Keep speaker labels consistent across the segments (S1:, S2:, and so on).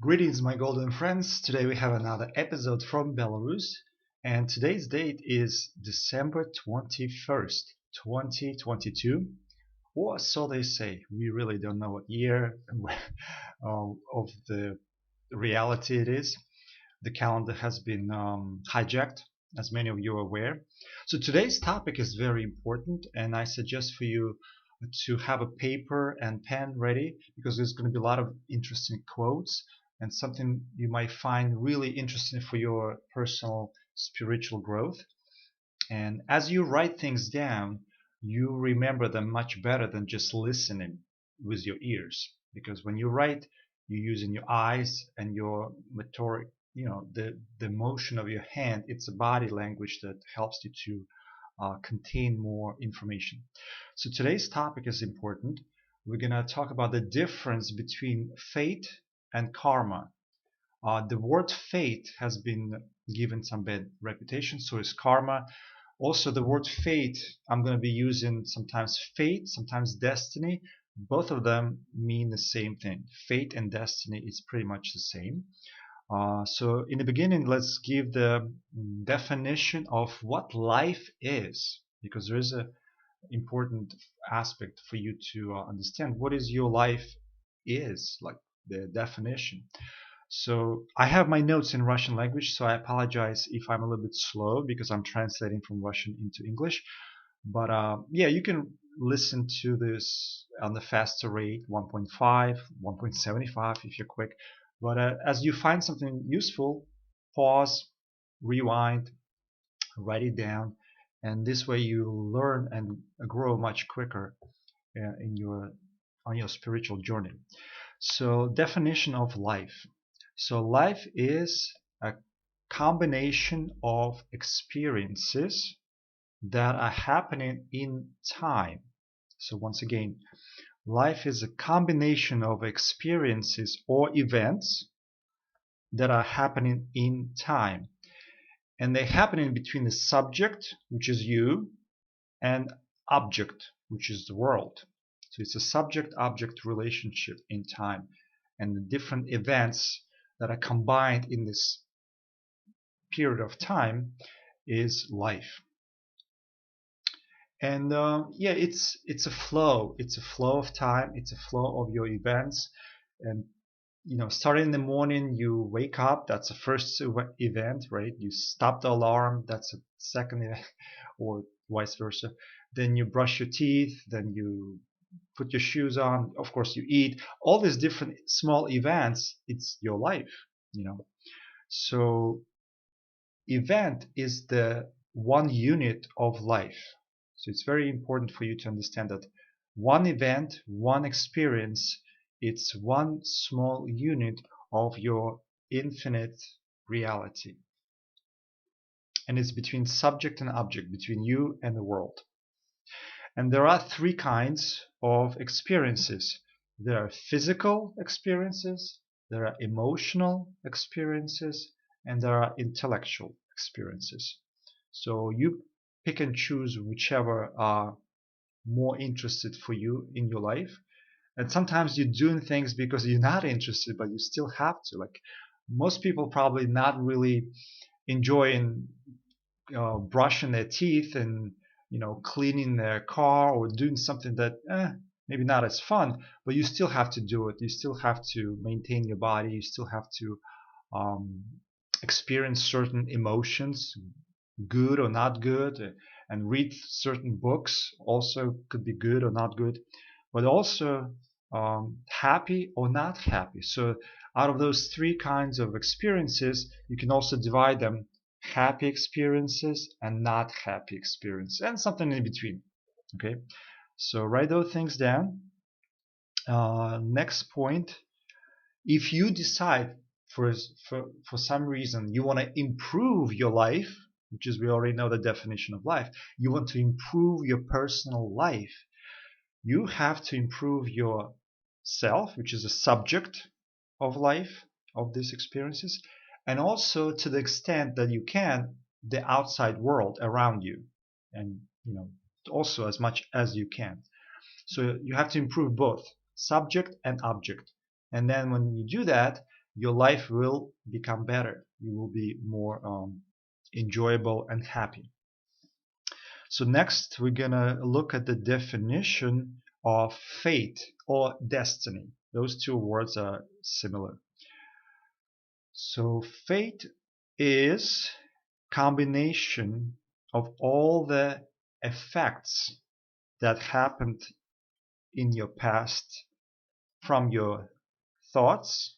S1: Greetings, my golden friends. Today we have another episode from Belarus, and today's date is December 21st, 2022, or so they say. We really don't know what year of the reality it is. The calendar has been hijacked, as many of you are aware. So today's topic is very important, and I suggest for you to have a paper and pen ready because there's going to be a lot of interesting quotes and something you might find really interesting for your personal spiritual growth. And as you write things down, you remember them much better than just listening with your ears. Because when you write, you're using your eyes and your motoric, the motion of your hand. It's a body language that helps you to contain more information. So today's topic is important. We're going to talk about the difference between fate and karma. The word fate has been given some bad reputation, so is karma. Also, the word fate, I'm going to be using sometimes fate, sometimes destiny. Both of them mean the same thing. Fate and destiny is pretty much the same. So in the beginning, let's give the definition of what life is, because there is a important aspect for you to understand what is your life is, like the definition. So I have my notes in Russian language, so I apologize if I'm a little bit slow because I'm translating from Russian into English. But yeah, you can listen to this on the faster rate, 1.5, 1.75 if you're quick. But as you find something useful, pause, rewind, write it down, and this way you learn and grow much quicker in your on your spiritual journey. So definition of life. So life is a combination of experiences that are happening in time. So once again, life is a combination of experiences or events that are happening in time. And they're happening between the subject, which is you, and object, which is the world. So it's a subject-object relationship in time. And the different events that are combined in this period of time is life. And yeah, it's a flow. It's a flow of time. It's a flow of your events. And starting in the morning, you wake up. That's the first event, right? You stop the alarm. That's a second event, or vice versa. Then you brush your teeth. Then you put your shoes on. Of course, you eat. All these different small events. It's your life, you know. So event is the one unit of life. So it's very important for you to understand that one event, one experience, it's one small unit of your infinite reality. And it's between subject and object, between you and the world. And there are three kinds of experiences. There are physical experiences, there are emotional experiences, and there are intellectual experiences. So you pick and choose whichever are more interested for you in your life. And sometimes you're doing things because you're not interested, but you still have to. Like most people probably not really enjoying brushing their teeth and cleaning their car or doing something that maybe not as fun, but you still have to do it. You still have to maintain your body. You still have to um, experience certain emotions, good or not good, and read certain books. Also could be good or not good, but also happy or not happy. So out of those three kinds of experiences, you can also divide them: happy experiences and not happy experiences, and something in between. Okay, so write those things down. Next point: if you decide for some reason you want to improve your life, which is, we already know the definition of life, you want to improve your personal life, you have to improve your self, which is a subject of life, of these experiences, and also, to the extent that you can, the outside world around you, and also as much as you can. So you have to improve both subject and object. And then when you do that, your life will become better. You will be more enjoyable and happy. So next we're gonna look at the definition of fate or destiny. Those two words are similar. So fate is combination of all the effects that happened in your past from your thoughts,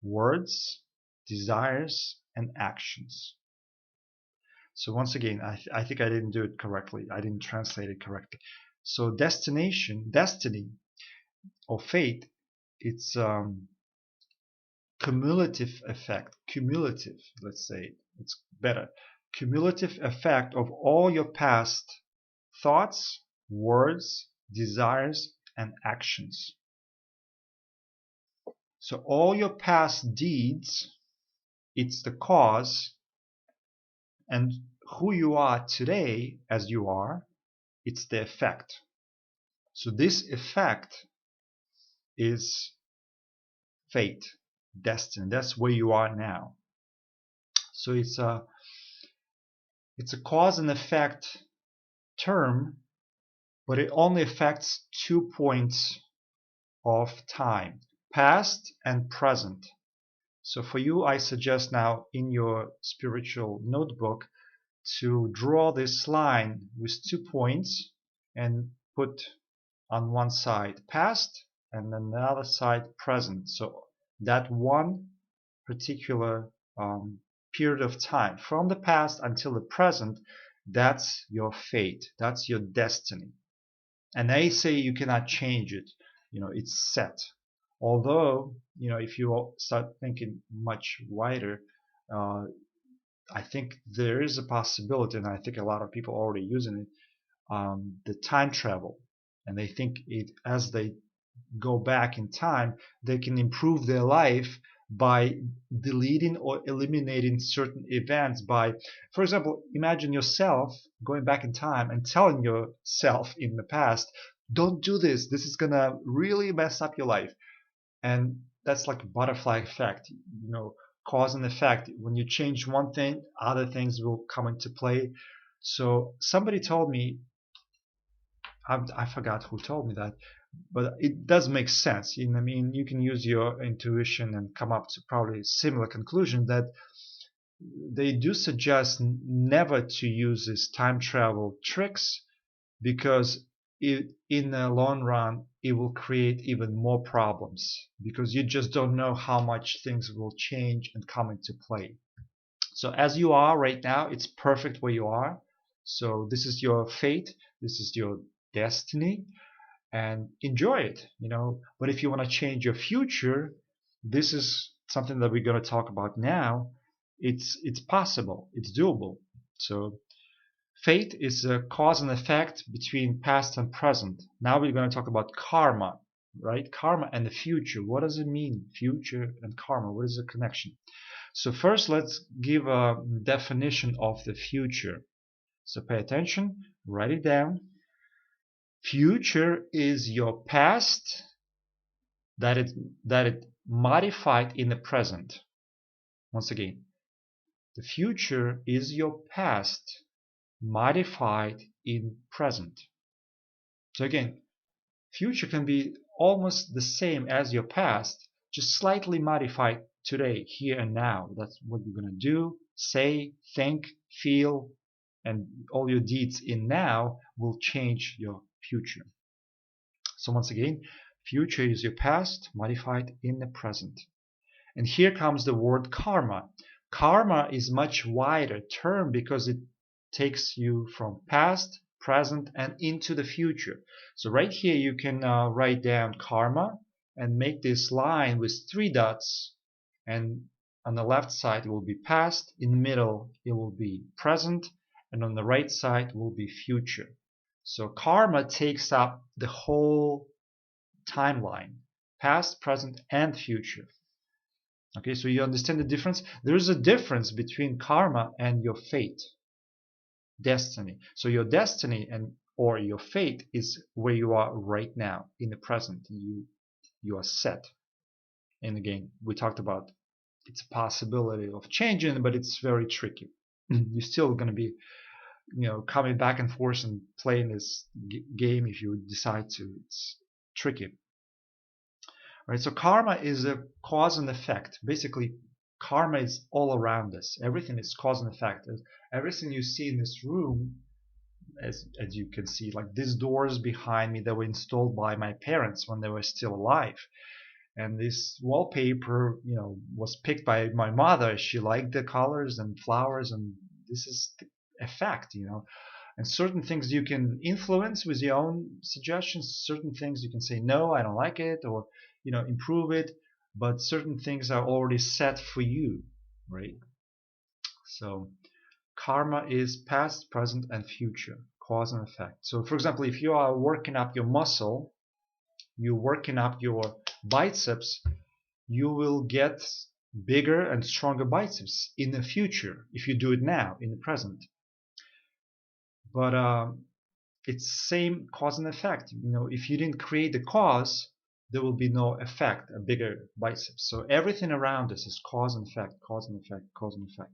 S1: words, desires, and actions. So once again, I think I didn't do it correctly. I didn't translate it correctly. So destiny, or fate, it's cumulative effect. Cumulative, let's say, it's better. Cumulative effect of all your past thoughts, words, desires, and actions. So all your past deeds, it's the cause, and who you are today as you are, it's the effect. So this effect is fate, destiny. That's where you are now. So it's a cause and effect term, but it only affects 2 points of time, past and present. So for you, I suggest now in your spiritual notebook to draw this line with 2 points and put on one side past and on the other side present. So that one particular period of time from the past until the present, that's your fate, that's your destiny. And they say you cannot change it, it's set. Although, if you start thinking much wider, I think there is a possibility, and I think a lot of people are already using it, the time travel. And they think as they go back in time, they can improve their life by deleting or eliminating certain events. For example, imagine yourself going back in time and telling yourself in the past, don't do this. This is going to really mess up your life. And that's like a butterfly effect, cause and effect. When you change one thing, other things will come into play. So somebody told me, I forgot who told me that, but it does make sense. I mean, you can use your intuition and come up to probably a similar conclusion that they do suggest never to use these time travel tricks, because in the long run it will create even more problems, because you just don't know how much things will change and come into play. So as you are right now, it's perfect where you are. So this is your fate, this is your destiny, and enjoy it, But if you want to change your future, this is something that we're going to talk about now. It's possible, it's doable. So fate is a cause and effect between past and present. Now we're going to talk about karma, right? Karma and the future. What does it mean, future and karma? What is the connection? So first, let's give a definition of the future. So pay attention, write it down. Future is your past that it modified in the present. Once again, the future is your past modified in present. So again, future can be almost the same as your past, just slightly modified today, here and now. That's what you're going to do, say, think, feel, and all your deeds in now will change your future. So once again, future is your past modified in the present. And here comes the word karma. Karma is much wider term because it takes you from past, present, and into the future. So right here you can write down karma and make this line with 3 dots. And on the left side it will be past, in the middle it will be present, and on the right side will be future. So karma takes up the whole timeline, past, present, and future. Okay, so you understand the difference? There is a difference between karma and your fate, destiny. So your destiny or your fate is where you are right now in the present. You are set. And again, we talked about it's a possibility of changing, but it's very tricky. You're still going to be, coming back and forth and playing this game if you decide to. It's tricky. Right? So karma is a cause and effect. Basically, karma is all around us. Everything is cause and effect. Everything you see in this room, as you can see, like these doors behind me that were installed by my parents when they were still alive. And this wallpaper, was picked by my mother. She liked the colors and flowers, and this is the effect, And certain things you can influence with your own suggestions. Certain things you can say, no, I don't like it, or, improve it. But certain things are already set for you, right? So karma is past, present, and future, cause and effect. So, for example, if you are working up your muscle, you're working up your biceps, you will get bigger and stronger biceps in the future if you do it now, in the present. But it's same cause and effect. If you didn't create the cause, there will be no effect, a bigger biceps. So everything around us is cause and effect, cause and effect, cause and effect.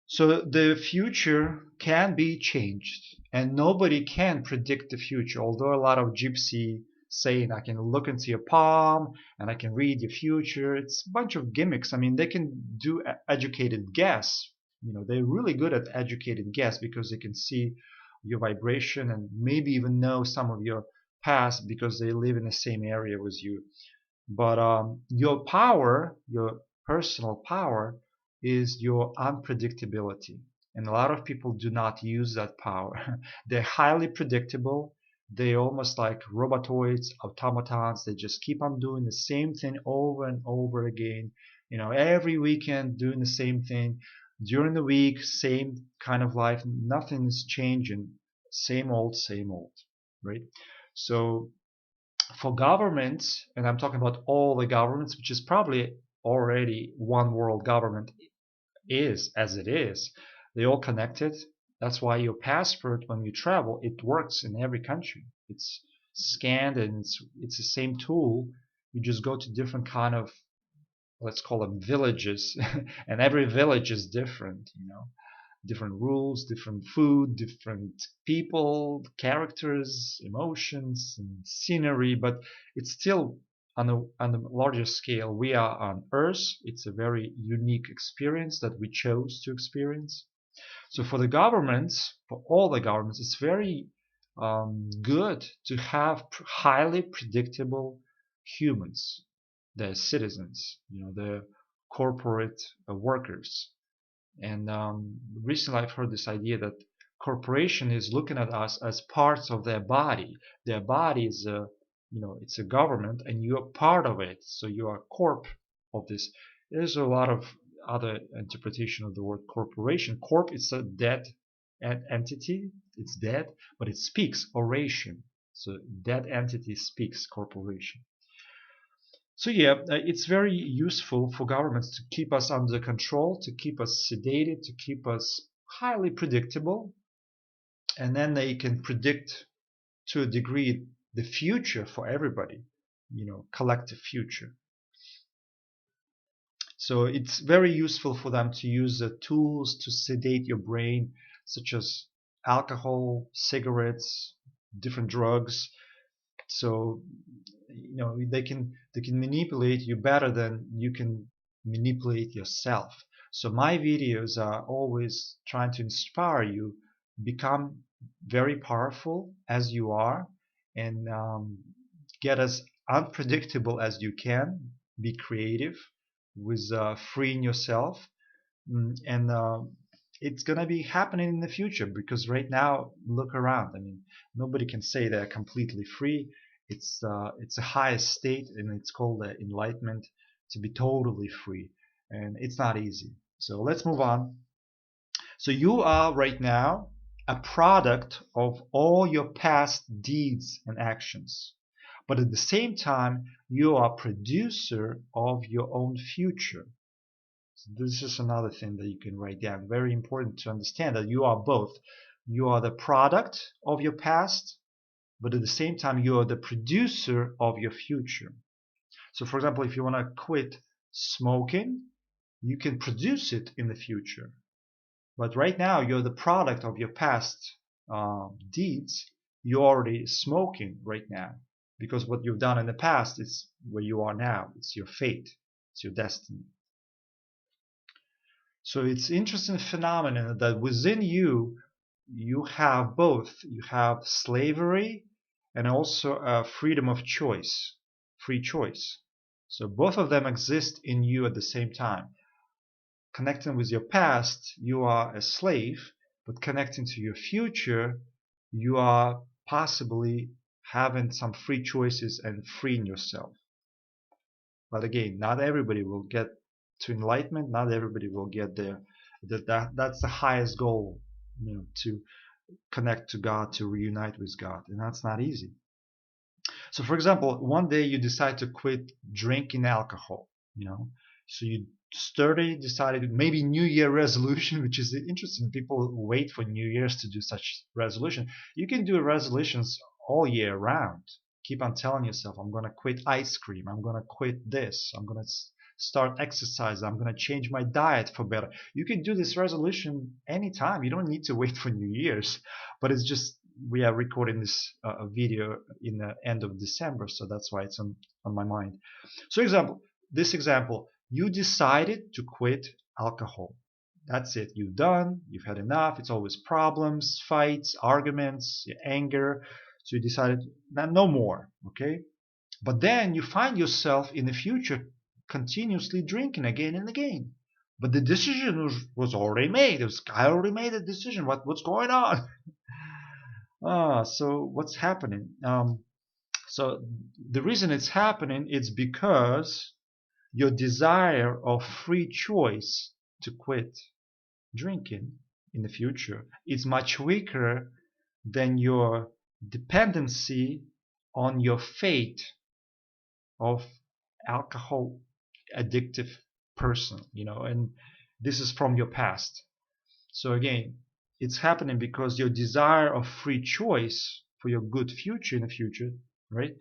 S1: So the future can be changed, and nobody can predict the future. Although a lot of gypsy saying, I can look into your palm and I can read your future. It's a bunch of gimmicks. I mean, they can do educated guess. They're really good at educated guess because they can see your vibration and maybe even know some of your past because they live in the same area with you. But your power, your personal power, is your unpredictability. And a lot of people do not use that power. They're highly predictable. They're almost like robotoids, automatons. They just keep on doing the same thing over and over again. Every weekend doing the same thing. During the week, same kind of life. Nothing is changing. Same old, right? So for governments, and I'm talking about all the governments, which is probably already one world government is as it is, they all connected. That's why your passport, when you travel, it works in every country. It's scanned and it's the same tool. You just go to different kind of, let's call them villages, and every village is different. Different rules, different food, different people, characters, emotions, and scenery, but it's still on a larger scale. We are on Earth. It's a very unique experience that we chose to experience. So for the governments, for all the governments, it's very good to have highly predictable humans, the citizens, the corporate workers. And recently I've heard this idea that corporation is looking at us as parts of their body. Their body is it's a government and you are part of it. So you are corp of this. There's a lot of other interpretation of the word corporation. Corp is a dead entity. It's dead, but it speaks oration. So dead entity speaks corporation. So yeah, it's very useful for governments to keep us under control, to keep us sedated, to keep us highly predictable. And then they can predict to a degree the future for everybody, collective future. So it's very useful for them to use the tools to sedate your brain, such as alcohol, cigarettes, different drugs. So they can manipulate you better than you can manipulate yourself. So my videos are always trying to inspire you, become very powerful as you are, and get as unpredictable as you can. Be creative with freeing yourself, and it's going to be happening in the future, because right now, look around. I mean, nobody can say they're completely free. It's a highest state, and it's called enlightenment, to be totally free, and it's not easy. So let's move on. So you are right now a product of all your past deeds and actions, but at the same time you are producer of your own future. So this is another thing that you can write down. Very important to understand that you are both. You are the product of your past, but at the same time you are the producer of your future. So for example, if you want to quit smoking, you can produce it in the future. But right now, you're the product of your past deeds. You're already smoking right now because what you've done in the past is where you are now. It's your fate. It's your destiny. So it's an interesting phenomenon that within you, you have both. You have slavery and also freedom of choice, free choice. So both of them exist in you at the same time. Connecting with your past, you are a slave, but connecting to your future, you are possibly having some free choices and freeing yourself. But again, not everybody will get to enlightenment. Not everybody will get there. That's the highest goal, to connect to God, to reunite with God, and that's not easy. So, for example, one day you decide to quit drinking alcohol, so you decided maybe New Year resolution, which is interesting. People wait for New Year's to do such resolution. You can do resolutions all year round. Keep on telling yourself, I'm going to quit ice cream. I'm going to quit this. I'm going to start exercise. I'm going to change my diet for better. You can do this resolution anytime. You don't need to wait for New Year's. But it's just we are recording this video in the end of December, so that's why it's on my mind. So this example, you decided to quit alcohol. That's it. You've done. You've had enough. It's always problems, fights, arguments, anger. So you decided no more. Okay. But then you find yourself in the future continuously drinking again and again. But the decision was already made. I already made a decision. What's going on? So what's happening? So the reason it's happening is because your desire of free choice to quit drinking in the future is much weaker than your dependency on your fate of alcohol addictive person, and this is from your past. So again, it's happening because your desire of free choice for your good future in the future, right?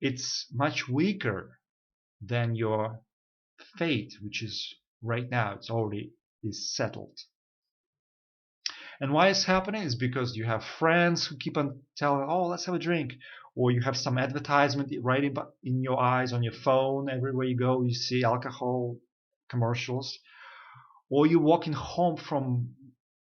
S1: It's much weaker than your fate, which is right now, it's already is settled. And why it's happening is because you have friends who keep on telling, oh, let's have a drink. Or you have some advertisement right in your eyes, on your phone. Everywhere you go, you see alcohol commercials. Or you're walking home from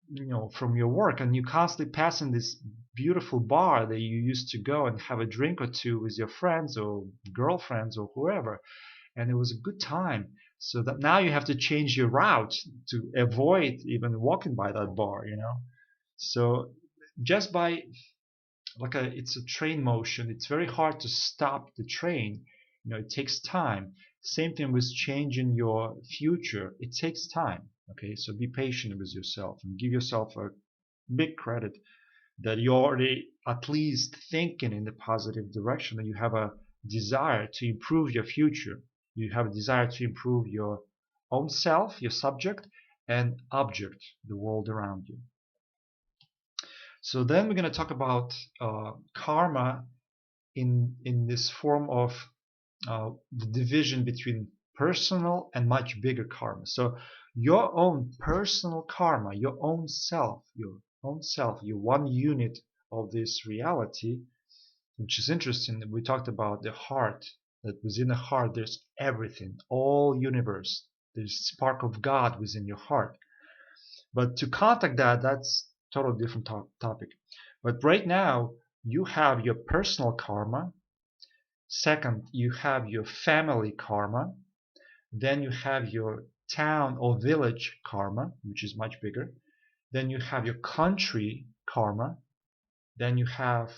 S1: your work and you constantly passing this beautiful bar that you used to go and have a drink or two with your friends or girlfriends or whoever. And it was a good time. So that now you have to change your route to avoid even walking by that bar, So just by it's a train motion. It's very hard to stop the train. It takes time. Same thing with changing your future. It takes time. Okay, so be patient with yourself and give yourself a big credit that you're already at least thinking in the positive direction, that you have a desire to improve your future. You have a desire to improve your own self, your subject, and object, the world around you. So then we're going to talk about karma in this form of the division between personal and much bigger karma. So your own personal karma, your own self, your one unit of this reality, which is interesting. We talked about the heart, that within the heart there's everything, all universe. There's spark of God within your heart. But to contact that's totally different topic. But right now you have your personal karma. Second, you have your family karma. Then you have your town or village karma, which is much bigger. Then you have your country karma. Then you have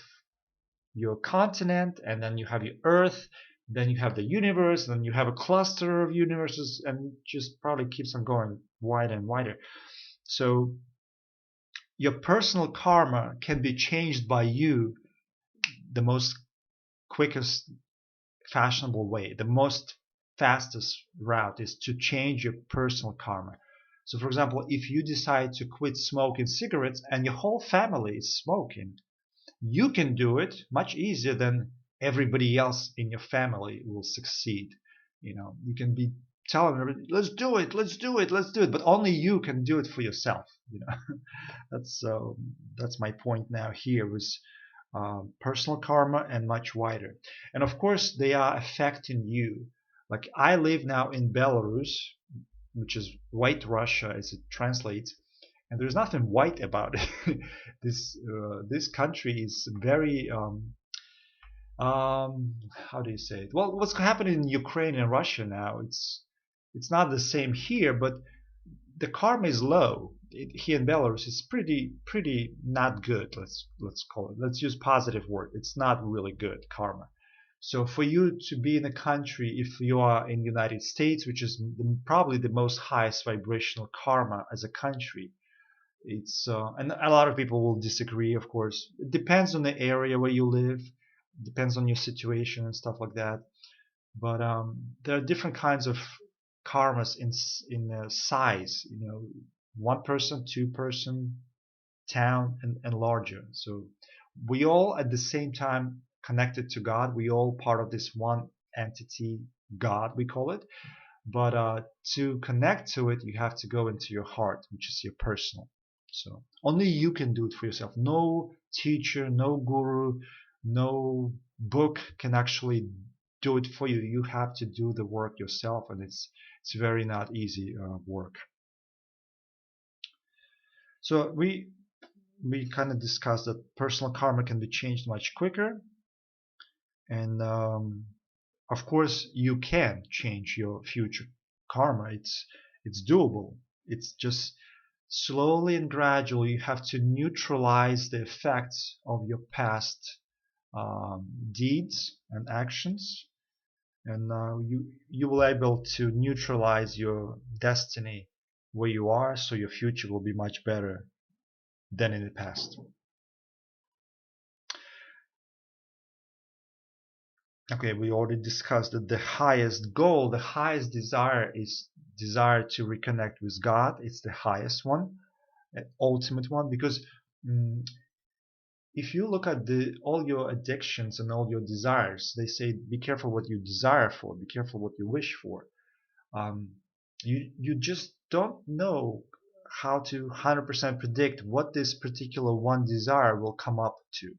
S1: your continent, and then you have your earth. Then you have the universe. Then you have a cluster of universes, and it just probably keeps on going wider and wider. So your personal karma can be changed by you the most quickest fashionable way. The most fastest route is to change your personal karma. So for example, if you decide to quit smoking cigarettes and your whole family is smoking, you can do it much easier than everybody else in your family will succeed. You can be telling everybody, let's do it, let's do it, let's do it, but only you can do it for yourself. That's my point now here was personal karma and much wider. And of course, they are affecting you. Like I live now in Belarus, which is White Russia as it translates, and there's nothing white about it. This country is very how do you say it? Well, what's happening in Ukraine and Russia now? It's not the same here, but the karma is low. Here in Belarus, it's pretty not good. Let's call it. Let's use positive word. It's not really good karma. So for you to be in a country, if you are in the United States, which is probably the most highest vibrational karma as a country, it's and a lot of people will disagree. Of course, it depends on the area where you live, depends on your situation and stuff like that. But there are different kinds of karmas in size. One person, two person, town, and larger. So we all at the same time connected to God. We all part of this one entity, God we call it. But to connect to it, you have to go into your heart, which is your personal. So only you can do it for yourself. No teacher, no guru, no book can actually do it for you. You have to do the work yourself, and it's very not easy work. So we kind of discussed that personal karma can be changed much quicker, and of course you can change your future karma. It's doable. It's just slowly and gradually you have to neutralize the effects of your past deeds and actions, and you will be able to neutralize your destiny where you are, so your future will be much better than in the past. Okay, we already discussed that the highest goal, the highest desire is desire to reconnect with God. It's the highest one, ultimate one, because if you look at all your addictions and all your desires, they say be careful what you desire for, be careful what you wish for. You just don't know how to 100% predict what this particular one desire will come up to.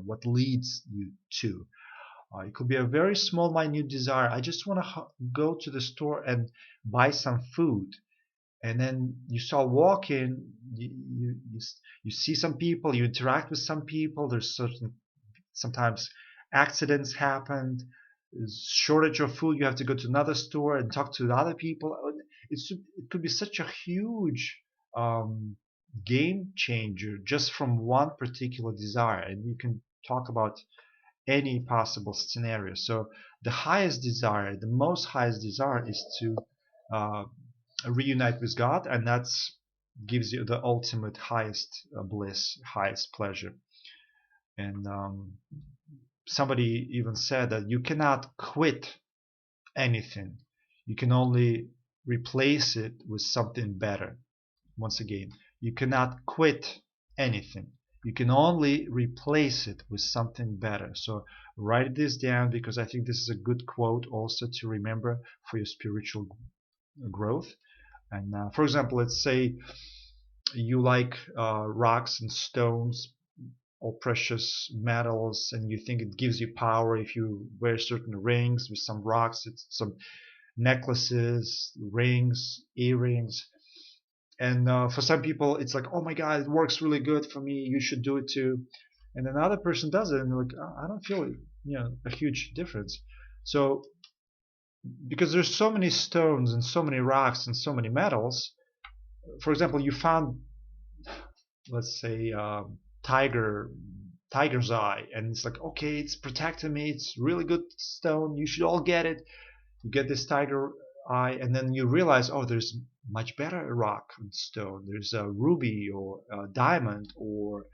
S1: What leads you to. It could be a very small, minute desire. I just want to go to the store and buy some food. And then you start walking, you see some people, you interact with some people. There's sometimes accidents happen. There's shortage of food. You have to go to another store and talk to the other people. It could be such a huge game changer just from one particular desire. And you can talk about any possible scenario. So the highest desire, the most highest desire is to reunite with God, and that gives you the ultimate highest bliss, highest pleasure. And somebody even said that you cannot quit anything. You can only replace it with something better. Once again, you cannot quit anything. You can only replace it with something better. So write this down, because I think this is a good quote also to remember for your spiritual growth. And for example, let's say you like rocks and stones or precious metals, and you think it gives you power if you wear certain rings with some rocks, some necklaces, rings, earrings. And for some people, it's like, oh my God, it works really good for me. You should do it too. And another person does it, and they're like, oh, I don't feel a huge difference. So because there's so many stones and so many rocks and so many metals, for example, you found, let's say, tiger's eye, and it's like, okay, it's protecting me. It's really good stone. You should all get it. You get this tiger eye, and then you realize, oh, there's much better rock and stone. There's a ruby or a diamond or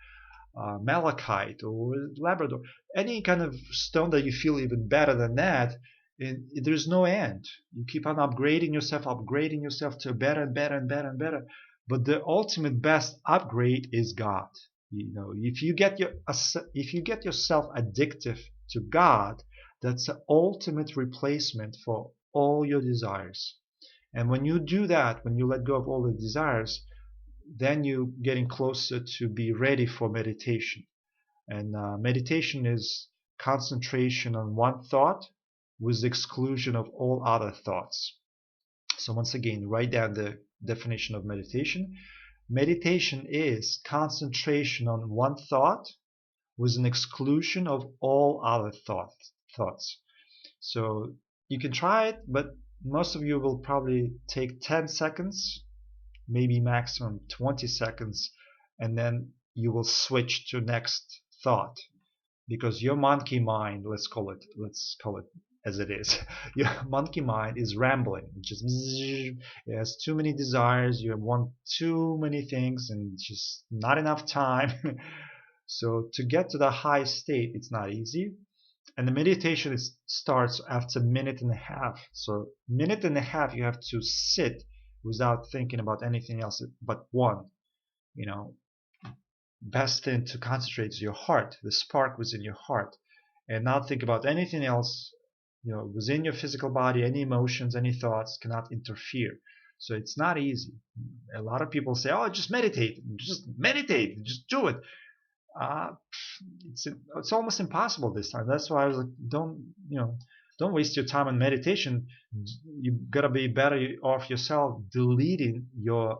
S1: malachite or labrador, any kind of stone that you feel even better than that. And there's no end. You keep on upgrading yourself to better and better and better and better. But the ultimate best upgrade is God. If you get yourself addictive to God, that's the ultimate replacement for all your desires. And when you do that, when you let go of all the desires, then you're getting closer to be ready for meditation. And meditation is concentration on one thought with the exclusion of all other thoughts. So once again, write down the definition of meditation. Meditation is concentration on one thought with an exclusion of all other thoughts. So you can try it, but most of you will probably take 10 seconds, maybe maximum 20 seconds, and then you will switch to next thought, because your monkey mind, let's call it as it is, your monkey mind is rambling. It has too many desires, you want too many things, and just not enough time. So to get to the high state, it's not easy. And the meditation starts after a minute and a half. So minute and a half you have to sit without thinking about anything else but one. You know, best thing to concentrate is your heart, the spark within your heart, and not think about anything else. You know, within your physical body, any emotions, any thoughts cannot interfere. So it's not easy. A lot of people say, "Oh, just meditate, just do it." Uh, it's almost impossible this time. That's why I was like, don't waste your time on meditation. You gotta be better off yourself deleting your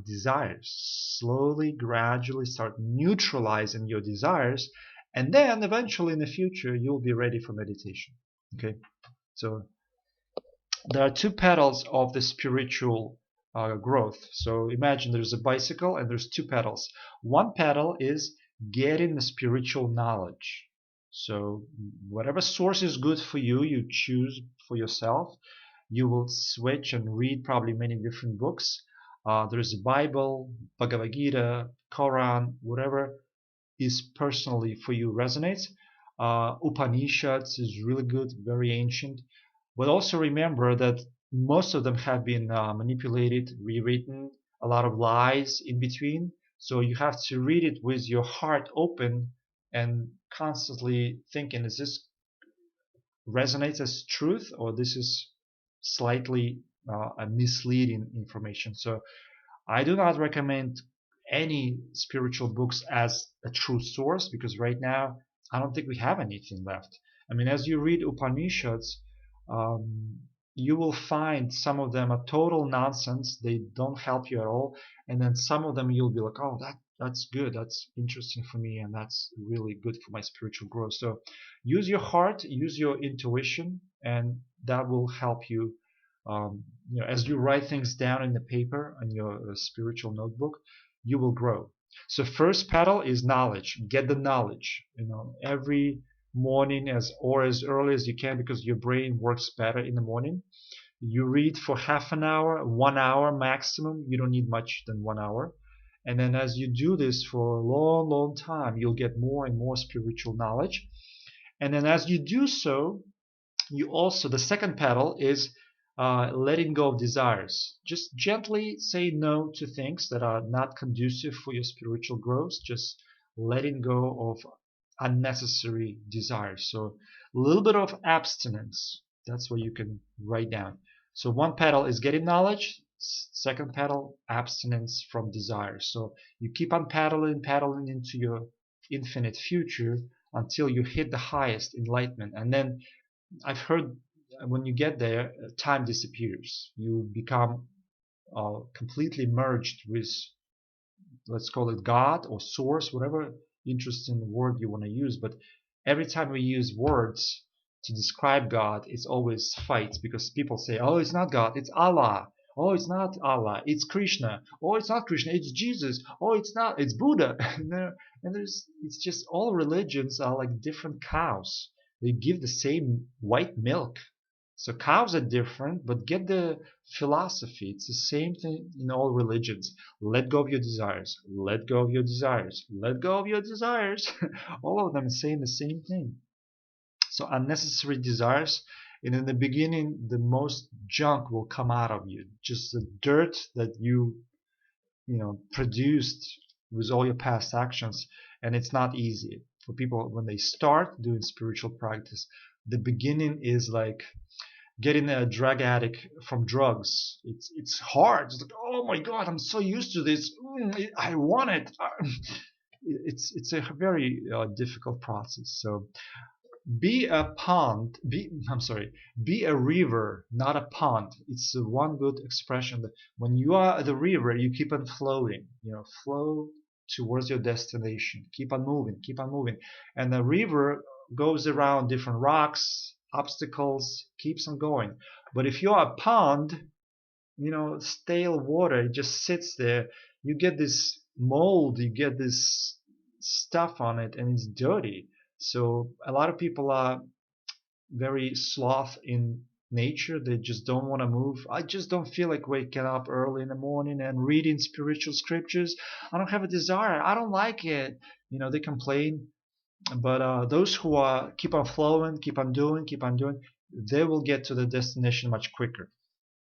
S1: desires. Slowly, gradually start neutralizing your desires, and then eventually in the future you'll be ready for meditation. Okay, so there are two pedals of the spiritual growth. So imagine there's a bicycle and there's two pedals. One pedal is getting the spiritual knowledge. So whatever source is good for you, you choose for yourself. You will switch and read probably many different books. There's a Bible, Bhagavad Gita, Quran, whatever is personally for you resonates. Upanishads is really good, very ancient. But also remember that most of them have been manipulated, rewritten, a lot of lies in between. So you have to read it with your heart open and constantly thinking, is this resonates as truth, or this is slightly a misleading information? So I do not recommend any spiritual books as a true source, because right now I don't think we have anything left. I mean, as you read Upanishads, um, you will find some of them are total nonsense. They don't help you at all. And then some of them you'll be like, oh, that's good. That's interesting for me, and that's really good for my spiritual growth. So use your heart, use your intuition, and that will help you. As you write things down in the paper on your spiritual notebook, you will grow. So first pedal is knowledge. Get the knowledge. Every morning as early as you can, because your brain works better in the morning. You read for half an hour, 1 hour maximum. You don't need much than 1 hour. And then as you do this for a long, long time, you'll get more and more spiritual knowledge. And then as you do so, you also, the second pedal is letting go of desires. Just gently say no to things that are not conducive for your spiritual growth. Just letting go of unnecessary desires. So a little bit of abstinence. That's what you can write down. So one pedal is getting knowledge. Second pedal, abstinence from desires. So you keep on paddling into your infinite future until you hit the highest enlightenment. And then I've heard when you get there, time disappears. You become completely merged with, let's call it God or source, whatever interesting word you want to use. But every time we use words to describe God, it's always fights, because people say, oh, it's not God, it's Allah. Oh, it's not Allah, it's Krishna. Oh, it's not Krishna, it's Jesus. Oh, it's not, it's Buddha. It's just all religions are like different cows. They give the same white milk. So cows are different, but get the philosophy. It's the same thing in all religions. Let go of your desires. Let go of your desires. Let go of your desires. All of them are saying the same thing. So unnecessary desires. And in the beginning, the most junk will come out of you. Just the dirt that you produced with all your past actions. And it's not easy. for people when they start doing spiritual practice, the beginning is like getting a drug addict from drugs. It's hard. It's like, oh my god, I'm so used to this. I want it. It's a very difficult process. So be a pond. I'm sorry. Be a river, not a pond. It's one good expression that when you are the river, you keep on flowing. Flow towards your destination. Keep on moving. Keep on moving. And the river goes around different rocks, obstacles, keeps on going. But if you're a pond, stale water, it just sits there. You get this mold, you get this stuff on it, and it's dirty. So a lot of people are very sloth in nature. They just don't want to move. I just don't feel like waking up early in the morning and reading spiritual scriptures. I don't have a desire. I don't like it. They complain. But those who keep on flowing, keep on doing, they will get to the destination much quicker.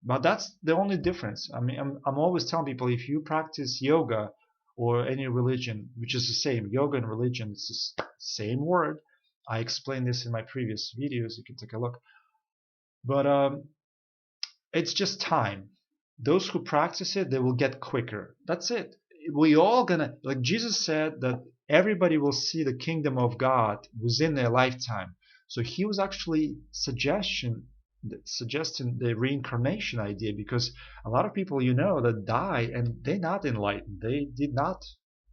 S1: But that's the only difference. I mean, I'm always telling people, if you practice yoga or any religion, which is the same, yoga and religion, it's the same word. I explained this in my previous videos. You can take a look. But it's just time. Those who practice it, they will get quicker. That's it. We all gonna, like Jesus said, that everybody will see the kingdom of God within their lifetime. So he was actually suggesting the reincarnation idea, because a lot of people that die and they're not enlightened. They did not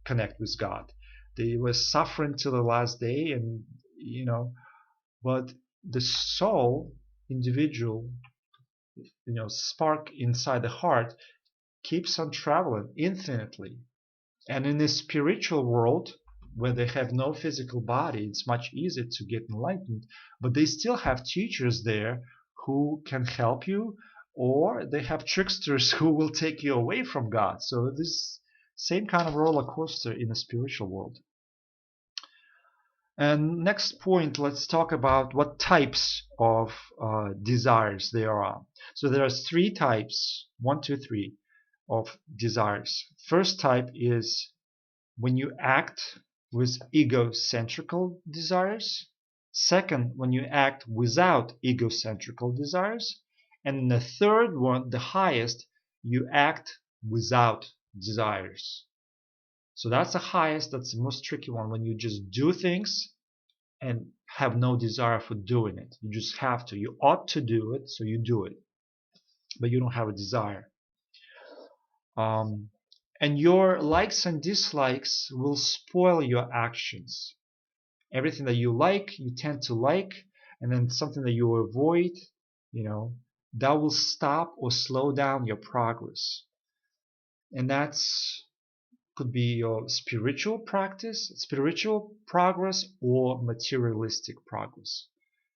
S1: connect with God. They were suffering till the last day, and but the soul, individual, spark inside the heart keeps on traveling infinitely. And in this spiritual world, where they have no physical body, it's much easier to get enlightened, but they still have teachers there who can help you, or they have tricksters who will take you away from God. So this same kind of roller coaster in the spiritual world. And next point, let's talk about what types of desires there are. So there are three types, 1, 2, 3, of desires. First type is when you act with egocentrical desires. Second, when you act without egocentrical desires. And the third one, the highest, you act without desires. So that's the highest, that's the most tricky one, when you just do things and have no desire for doing it. You just have to. You ought to do it, so you do it. But you don't have a desire. And your likes and dislikes will spoil your actions. Everything that you like, you tend to like, and then something that you avoid, that will stop or slow down your progress. And that's could be your spiritual practice, spiritual progress, or materialistic progress.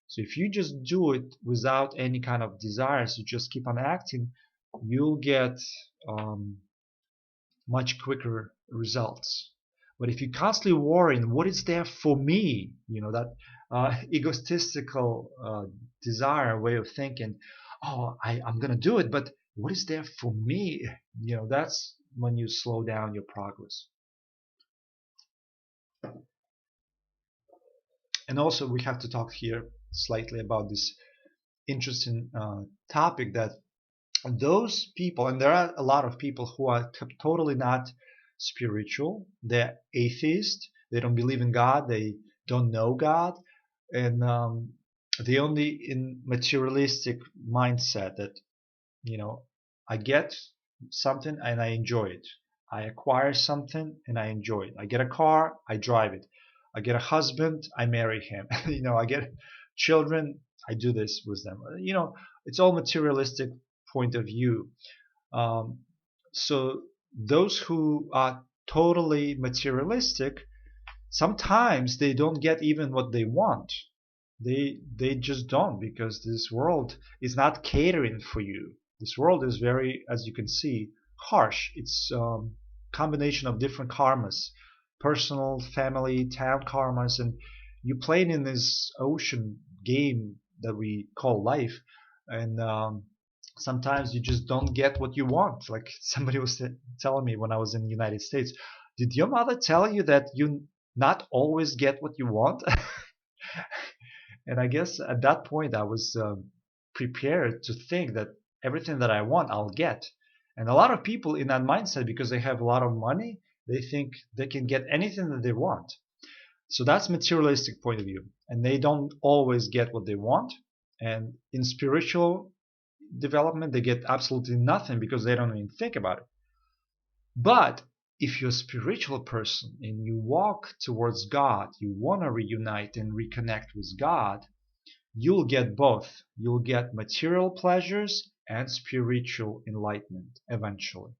S1: So if you just do it without any kind of desires, you just keep on acting, you'll get much quicker results. But if you're constantly worrying, what is there for me? That egotistical desire way of thinking, oh, I'm going to do it, but what is there for me? That's when you slow down your progress. And also we have to talk here slightly about this interesting topic, that those people, and there are a lot of people who are totally not spiritual, they're atheist, they don't believe in God, they don't know God, and they only in materialistic mindset that I get something and I enjoy it. I acquire something and I enjoy it. I get a car, I drive it. I get a husband, I marry him. I get children, I do this with them. It's all materialistic point of view. So those who are totally materialistic, sometimes they don't get even what they want. They just don't, because this world is not catering for you. This world is very, as you can see, harsh. It's combination of different karmas, personal, family, town karmas, and you playing in this ocean game that we call life, and sometimes you just don't get what you want. Like somebody was telling me when I was in the United States, did your mother tell you that not always get what you want. And I guess at that point I was prepared to think that everything that I want I'll get. And a lot of people in that mindset, because they have a lot of money, they think they can get anything that they want. So that's materialistic point of view, and they don't always get what they want. And in spiritual development, they get absolutely nothing because they don't even think about it. But if you're a spiritual person and you walk towards God, you want to reunite and reconnect with God, you'll get both. You'll get material pleasures and spiritual enlightenment eventually.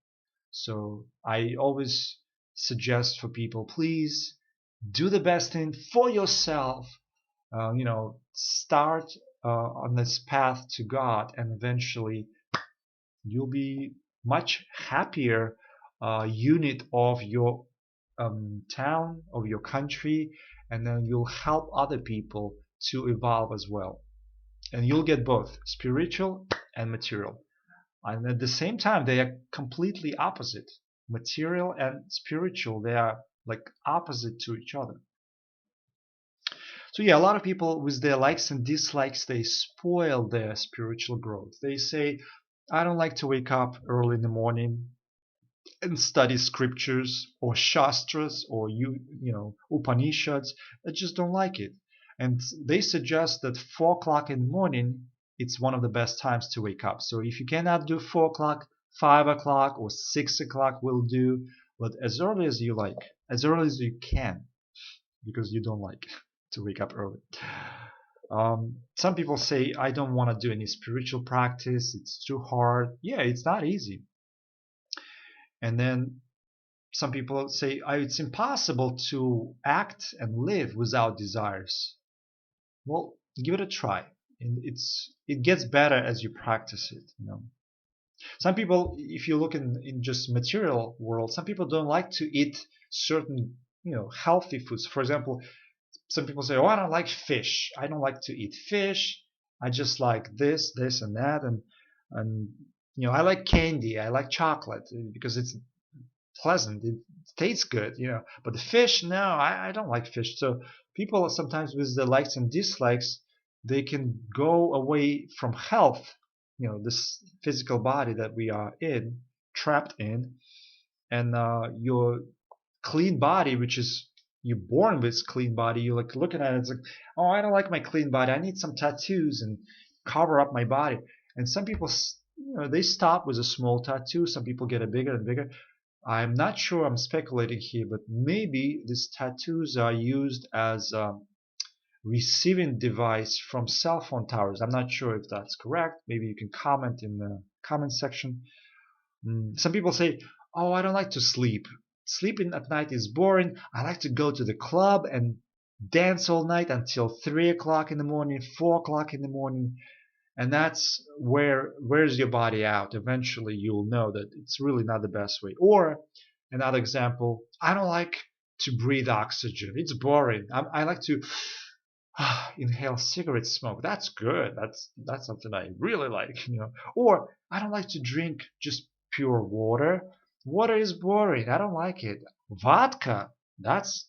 S1: So I always suggest for people, please do the best thing for yourself. Start on this path to God, and eventually you'll be much happier unit of your town, of your country, and then you'll help other people to evolve as well. And you'll get both spiritual and material. And at the same time, they are completely opposite. Material and spiritual, they are like opposite to each other. So yeah, a lot of people with their likes and dislikes, they spoil their spiritual growth. They say, I don't like to wake up early in the morning and study scriptures or shastras or Upanishads. I just don't like it. And they suggest that 4 o'clock in the morning, it's one of the best times to wake up. So if you cannot do 4 o'clock, 5 o'clock or 6 o'clock will do, but as early as you like, as early as you can, because you don't like to wake up early. Some people say, I don't want to do any spiritual practice. It's too hard. Yeah, it's not easy. And then some people say, it's impossible to act and live without desires. Well, give it a try. And it gets better as you practice it. Some people, if you look in just material world, some people don't like to eat certain healthy foods. For example, some people say, I don't like fish. I don't like to eat fish. I just like this, this, and that, and I like candy. I like chocolate because it's pleasant. It tastes good, But the fish, no, I don't like fish. So people sometimes with the likes and dislikes, they can go away from health, this physical body that we are trapped in, and your clean body, which is you're born with clean body, you're like looking at it, it's like, I don't like my clean body. I need some tattoos and cover up my body. And some people, they stop with a small tattoo. Some people get it bigger and bigger. I'm not sure, I'm speculating here, but maybe these tattoos are used as a receiving device from cell phone towers. I'm not sure if that's correct. Maybe you can comment in the comment section. Some people say, I don't like to sleep. Sleeping at night is boring. I like to go to the club and dance all night until 3 o'clock in the morning, 4 o'clock in the morning. And that's where wears your body out. Eventually, you'll know that it's really not the best way. Or another example, I don't like to breathe oxygen. It's boring. I like to inhale cigarette smoke. That's good. That's something I really like. Or I don't like to drink just pure water. Water is boring. I don't like it. Vodka. That's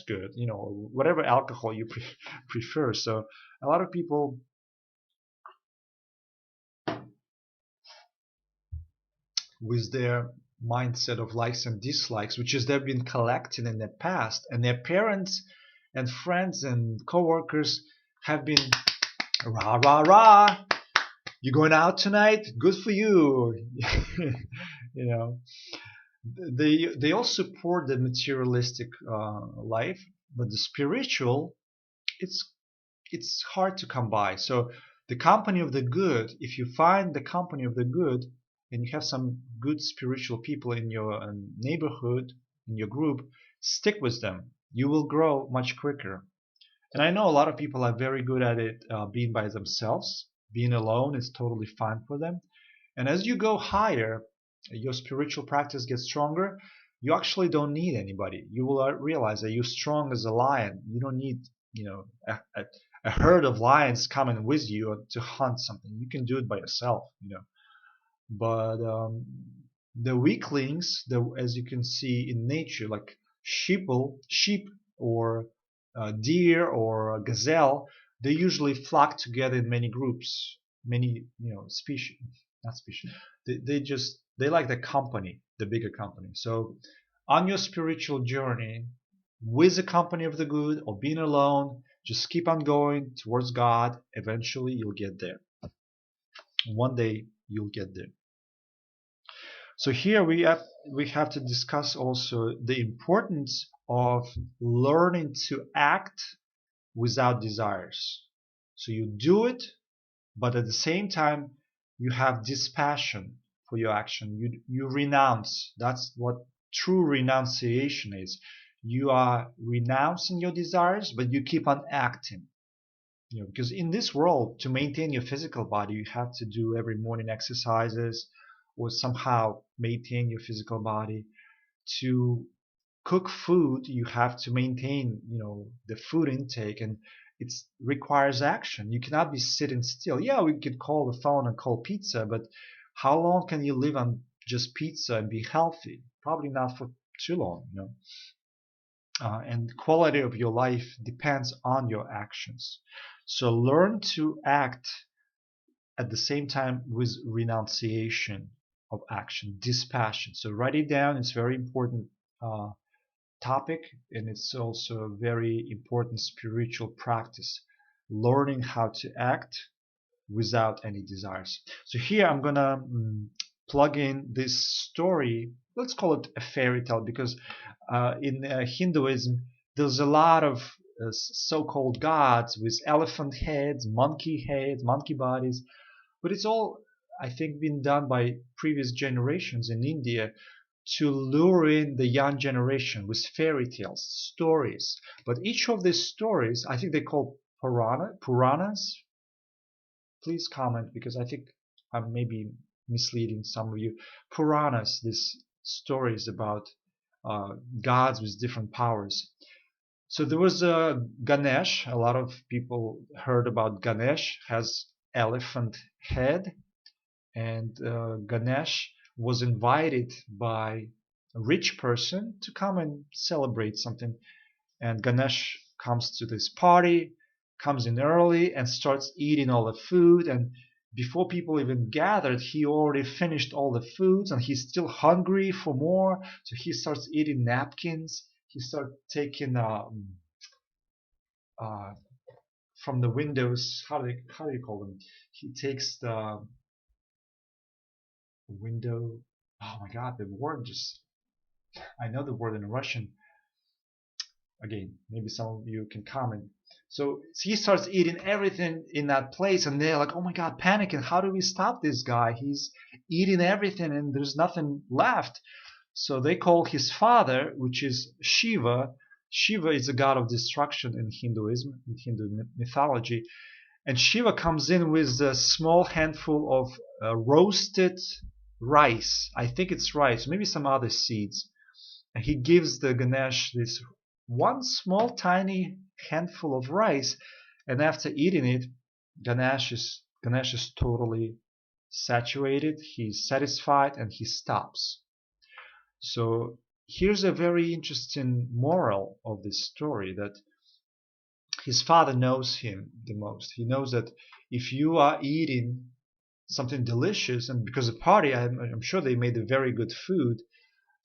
S1: good. Whatever alcohol you prefer. So a lot of people with their mindset of likes and dislikes, which is they've been collecting in the past, and their parents and friends and coworkers have been rah rah rah. You going out tonight? Good for you. you know, they all support the materialistic life, but the spiritual, it's it's hard to come by. So the company of the good, if you find the company of the good and you have some good spiritual people in your neighborhood, in your group, stick with them. You will grow much quicker. And I know a lot of people are very good at it being by themselves. Being alone is totally fine for them. And as you go higher, your spiritual practice gets stronger. You actually don't need anybody. You will realize that you're strong as a lion. You don't need, a herd of lions coming with you to hunt something. You can do it by yourself. But the weaklings, as you can see in nature, like sheep or deer or a gazelle, they usually flock together in many groups, many species, not species. They like the company, the bigger company. So on your spiritual journey, with the company of the good or being alone, just keep on going towards God. Eventually, you'll get there. One day, you'll get there. So here we have to discuss also the importance of learning to act without desires. So you do it, but at the same time you have dispassion for your action. You renounce. That's what true renunciation is. You are renouncing your desires, but you keep on acting. Because in this world, to maintain your physical body, you have to do every morning exercises or somehow maintain your physical body. To cook food, you have to maintain, the food intake, and it requires action. You cannot be sitting still. Yeah, we could call the phone and call pizza, but how long can you live on just pizza and be healthy? Probably not for too long. And quality of your life depends on your actions. So learn to act at the same time with renunciation of action, dispassion. So write it down. It's very important topic, and it's also a very important spiritual practice. Learning how to act without any desires. So here I'm gonna plug in this story. Let's call it a fairy tale, because in Hinduism there's a lot of so-called gods with elephant heads, monkey bodies, but it's all, I think, been done by previous generations in India to lure in the young generation with fairy tales, stories. But each of these stories, I think they call Puranas. Please comment, because I think I'm maybe misleading some of you. Puranas, these stories about gods with different powers. So there was a Ganesh. A lot of people heard about Ganesh. Has elephant head, and Ganesh was invited by a rich person to come and celebrate something. And Ganesh comes to this party, comes in early and starts eating all the food. And before people even gathered, he already finished all the foods, and he's still hungry for more. So he starts eating napkins. He starts taking from the windows. How do you call them? He takes the window. Oh my God, the word just. I know the word in Russian. Again, maybe some of you can comment. So he starts eating everything in that place, and they're like, oh my God, panicking. How do we stop this guy? He's eating everything and there's nothing left. So they call his father, which is Shiva. Shiva is a god of destruction in Hinduism, in Hindu mythology. And Shiva comes in with a small handful of roasted rice. I think it's rice, maybe some other seeds. And he gives the Ganesh this one small tiny handful of rice, and after eating it, Ganesh is totally saturated, he's satisfied, and he stops. So here's a very interesting moral of this story, that his father knows him the most. He knows that if you are eating something delicious, and because of the party, I'm sure they made a very good food,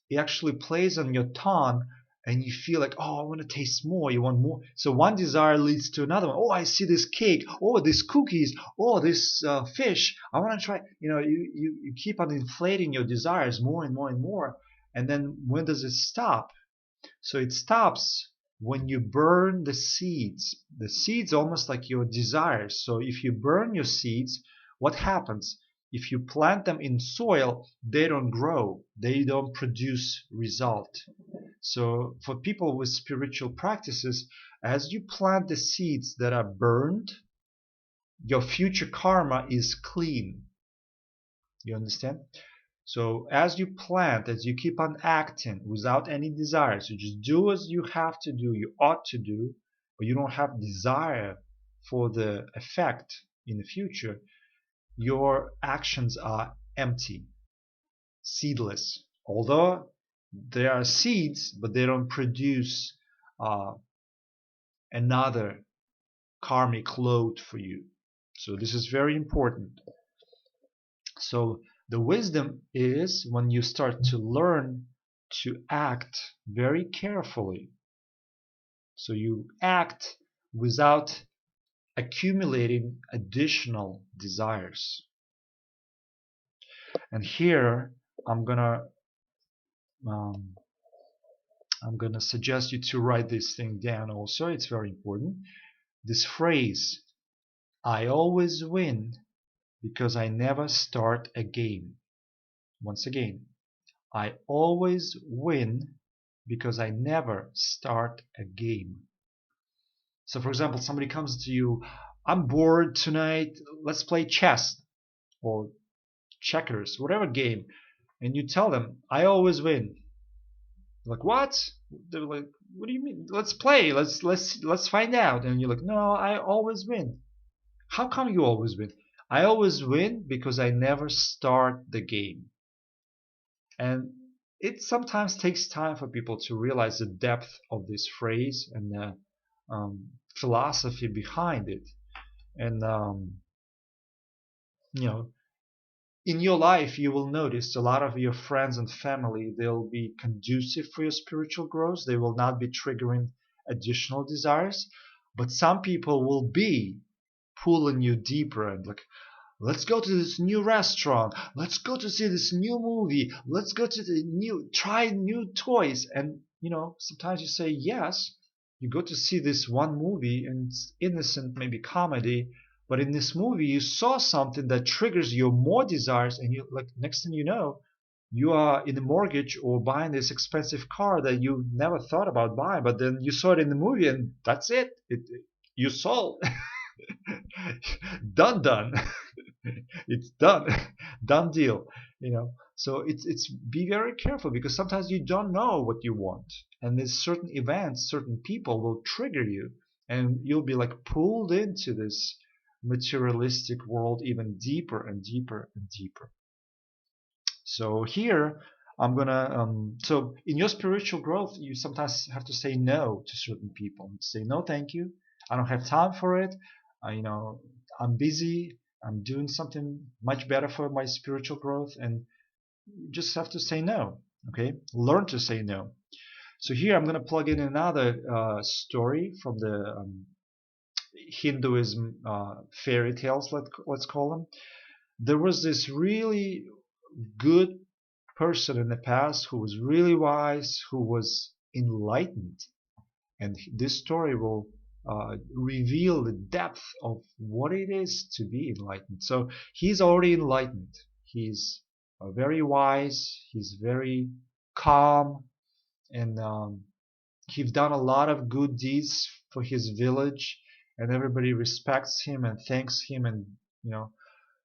S1: it actually plays on your tongue, and you feel like, oh, I want to taste more. You want more. So one desire leads to another one. Oh, I see this cake. Oh, these cookies. Oh, this fish. I want to try. You keep on inflating your desires more and more and more. And then when does it stop? So it stops when you burn the seeds. The seeds almost like your desires. So if you burn your seeds, what happens? If you plant them in soil, they don't grow. They don't produce result. So for people with spiritual practices, as you plant the seeds that are burned, your future karma is clean. You understand? So as you plant, as you keep on acting without any desires, you just do as you have to do, you ought to do, but you don't have desire for the effect in the future, your actions are empty, seedless. Although there are seeds, but they don't produce uh, another karmic load for you. So this is very important. So the wisdom is when you start to learn to act very carefully. So you act without accumulating additional desires. And here I'm gonna um, I'm gonna suggest you to write this thing down also. It's very important. This phrase, I always win because I never start a game. Once again, I always win because I never start a game. So for example, somebody comes to you, I'm bored tonight, let's play chess or checkers, whatever game, and you tell them, I always win. They're like, what? They're like, what do you mean? Let's play. Let's find out. And you're like, no, I always win. How come you always win? I always win because I never start the game. And it sometimes takes time for people to realize the depth of this phrase and the philosophy behind it. And you know, in your life, you will notice a lot of your friends and family, they'll be conducive for your spiritual growth. They will not be triggering additional desires. But some people will be pulling you deeper and like, let's go to this new restaurant. Let's go to see this new movie. Let's go to try new toys. And, sometimes you say yes. You go to see this one movie and it's innocent, maybe comedy. But in this movie, you saw something that triggers your more desires. And you like, next thing you know, you are in a mortgage or buying this expensive car that you never thought about buying. But then you saw it in the movie and that's it. You sold. done. It's done. Done deal. So it's be very careful because sometimes you don't know what you want, and there's certain events, certain people will trigger you, and you'll be like pulled into this materialistic world even deeper and deeper and deeper. So here I'm gonna so in your spiritual growth, you sometimes have to say no to certain people. Say no, thank you. I don't have time for it. I'm busy. I'm doing something much better for my spiritual growth, and you just have to say no. Okay, learn to say no. So here I'm gonna plug in another story from the Hinduism fairy tales. Let's call them. There was this really good person in the past who was really wise, who was enlightened. And this story will reveal the depth of what it is to be enlightened. So he's already enlightened. He's very wise. He's very calm. And he's done a lot of good deeds for his village. And everybody respects him and thanks him. And,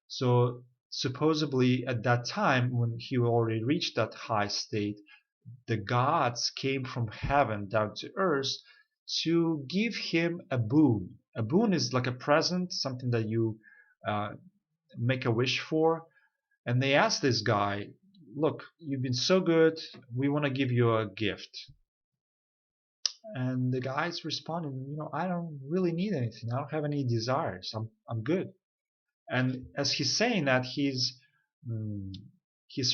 S1: so supposedly at that time when he already reached that high state, the gods came from heaven down to earth to give him a boon. A boon is like a present, something that you uh, make a wish for. And they asked this guy, look, you've been so good, we want to give you a gift. And the guy's responding, I don't really need anything. I don't have any desires. I'm good. And as he's saying that, he's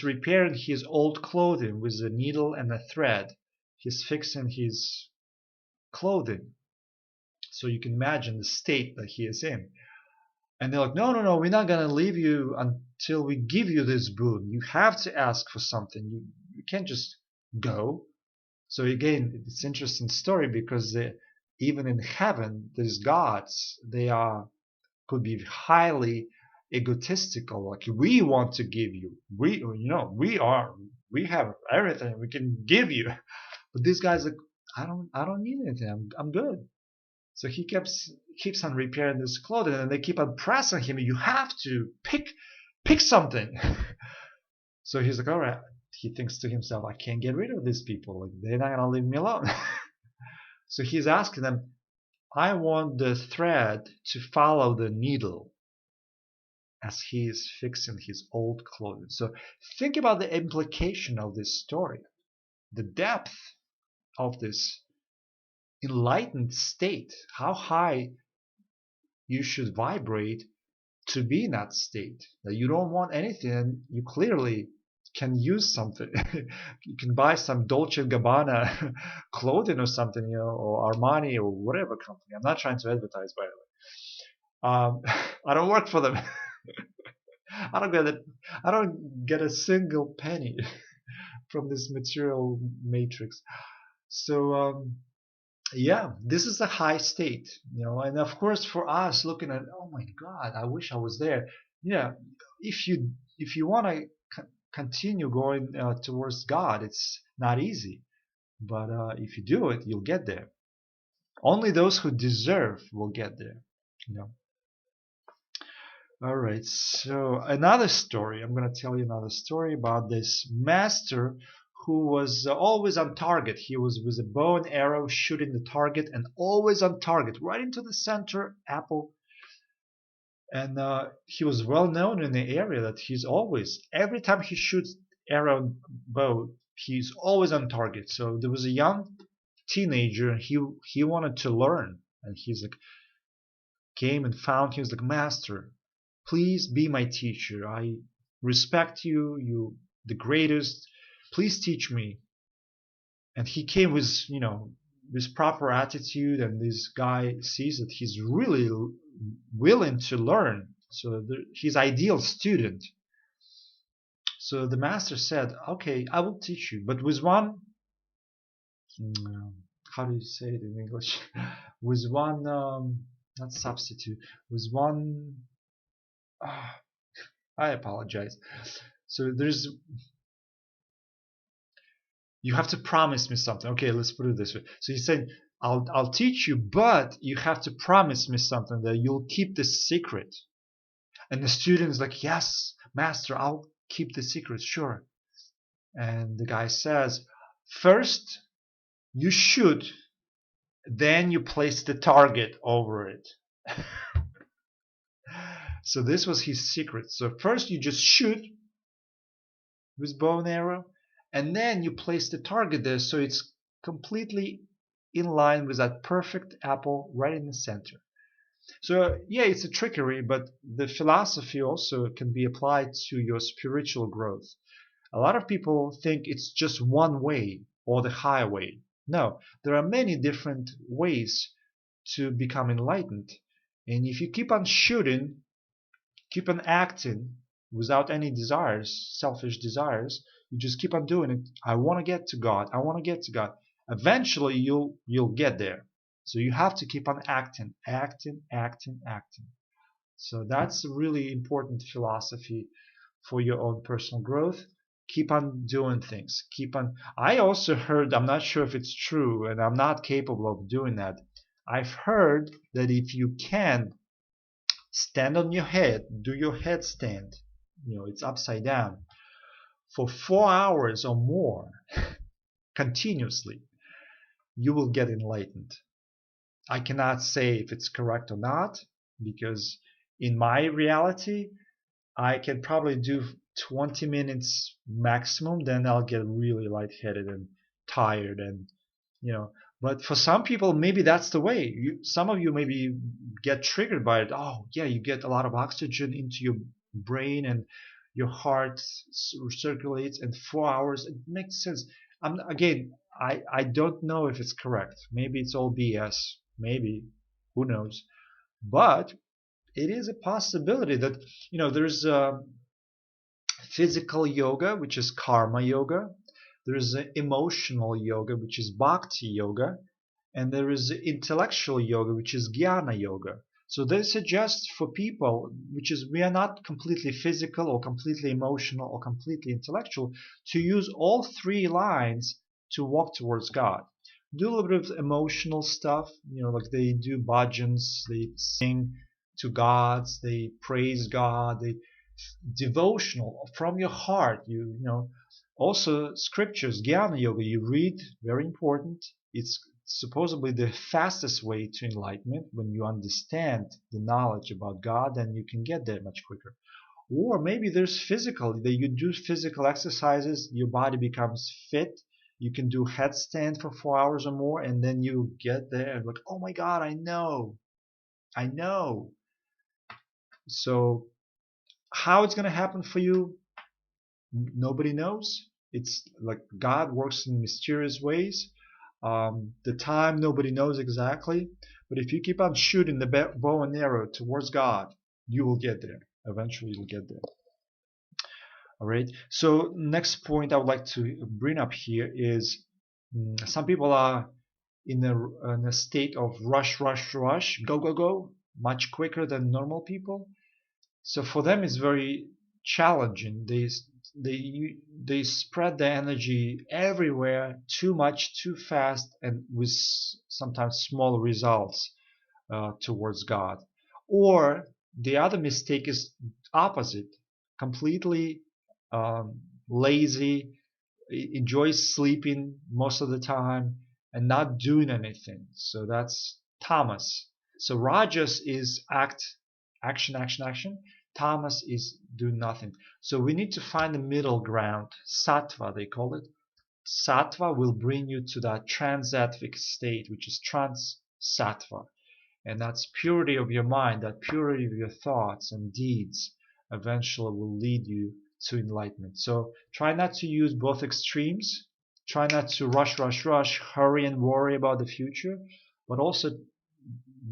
S1: repairing his old clothing with a needle and a thread. He's fixing his clothing. So you can imagine the state that he is in. And they're like, no, we're not going to leave you until we give you this boon. You have to ask for something. You can't just go. So again, it's an interesting story because even in heaven, there's gods. They could be highly egotistical. Like, we want to give you. We have everything we can give you. But this guy's like, I don't need anything. I'm good. So he keeps on repairing this clothing, and they keep on pressing him. You have to pick something. So he's like, all right. He thinks to himself, I can't get rid of these people. Like, they're not gonna leave me alone. So he's asking them, I want the thread to follow the needle as he is fixing his old clothing. So think about the implication of this story, the depth of this enlightened state, how high you should vibrate to be in that state. That you don't want anything, you clearly can use something. You can buy some Dolce& and Gabbana clothing or something, or Armani or whatever company. I'm not trying to advertise, by the way. I don't work for them. I don't get it. I don't get a single penny from this material matrix. So yeah, this is a high state, and of course for us looking at, oh my God, I wish I was there. Yeah, if you want to continue going towards God, it's not easy, but if you do it, you'll get there. Only those who deserve will get there. You know. All right, so another story. I'm going to tell you another story about this master who was always on target. He was with a bow and arrow shooting the target and always on target, right into the center apple. And he was well known in the area that he's always, every time he shoots arrow and bow, he's always on target. So there was a young teenager and he wanted to learn. And he's like, came and found, he was like, master, please be my teacher. I respect you. You the greatest. Please teach me. And he came with proper attitude, and this guy sees that he's really willing to learn. So he's ideal student. So the master said, "Okay, I will teach you, but with one, how do you say it in English? With one, not substitute. With one, I apologize. So you have to promise me something. Okay, let's put it this way. So he said, I'll teach you, but you have to promise me something, that you'll keep this secret." And the student is like, "Yes, master, I'll keep the secret, sure." And the guy says, "First, you shoot, then you place the target over it." So this was his secret. So first you just shoot with bow and arrow, and then you place the target there so it's completely in line with that perfect apple right in the center. So yeah, it's a trickery, but the philosophy also can be applied to your spiritual growth. A lot of people think it's just one way or the highway. No, there are many different ways to become enlightened. And if you keep on shooting, keep on acting without any desires, selfish desires, you just keep on doing it. I want to get to God. I want to get to God. Eventually you'll get there. So you have to keep on acting, acting, acting, acting. So that's a really important philosophy for your own personal growth. Keep on doing things. Keep on. I also heard, I'm not sure if it's true, and I'm not capable of doing that. I've heard that if you can stand on your head, do your headstand, it's upside down, for 4 hours or more continuously, you will get enlightened. I cannot say if it's correct or not, because in my reality, I can probably do 20 minutes maximum, then I'll get really lightheaded and tired, and but for some people, maybe that's the way. Some of you maybe get triggered by it. Oh yeah, you get a lot of oxygen into your brain and your heart circulates, and 4 hours, it makes sense. Again, I don't know if it's correct. Maybe it's all BS. Maybe, who knows? But it is a possibility that there's physical yoga, which is karma yoga. There is emotional yoga, which is bhakti yoga, and there is intellectual yoga, which is jnana yoga. So they suggest for people, which is we are not completely physical or completely emotional or completely intellectual, to use all three lines to walk towards God. Do a little bit of emotional stuff, like they do bhajans, they sing to gods, they praise God, they devotional from your heart. Also scriptures, jnana yoga, you read, very important. It's supposedly the fastest way to enlightenment. When you understand the knowledge about God, then you can get there much quicker. Or maybe there's physical, that you do physical exercises, your body becomes fit, You can do headstand for 4 hours or more, and then you get there and like, oh my God, I know. So how it's gonna happen for you, nobody knows. It's like God works in mysterious ways. The time nobody knows exactly, but if you keep on shooting the bow and arrow towards God, you will get there. Eventually, you'll get there. All right. So next point I would like to bring up here is some people are in a state of rush, rush, rush, go, go, go, much quicker than normal people. So for them, it's very challenging. They spread their energy everywhere, too much, too fast, and with sometimes small results towards God. Or the other mistake is opposite, completely lazy, enjoys sleeping most of the time and not doing anything. So that's tamas. So rajas is action, action, action. Tamas is do nothing. So we need to find the middle ground. Sattva, they call it. Sattva will bring you to that transattvic state, which is trans sattva. And that's purity of your mind, that purity of your thoughts and deeds eventually will lead you to enlightenment. So try not to use both extremes. Try not to rush, rush, rush, hurry and worry about the future, but also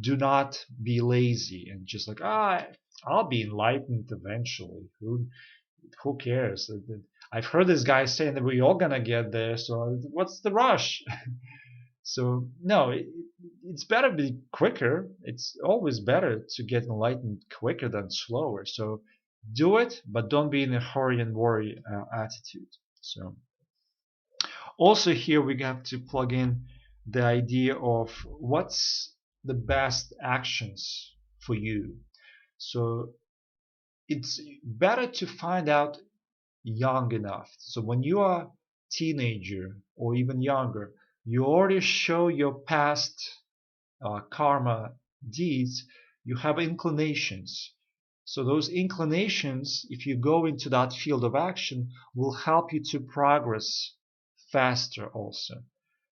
S1: do not be lazy and just like, I'll be enlightened eventually. Who cares? I've heard this guy saying that we're all gonna get there, so what's the rush? So no, it's better to be quicker. It's always better to get enlightened quicker than slower. So do it, but don't be in a hurry and worry attitude. So also here we have to plug in the idea of what's the best actions for you. So it's better to find out young enough. So when you are teenager or even younger, you already show your past karma deeds, you have inclinations. So those inclinations, if you go into that field of action, will help you to progress faster also.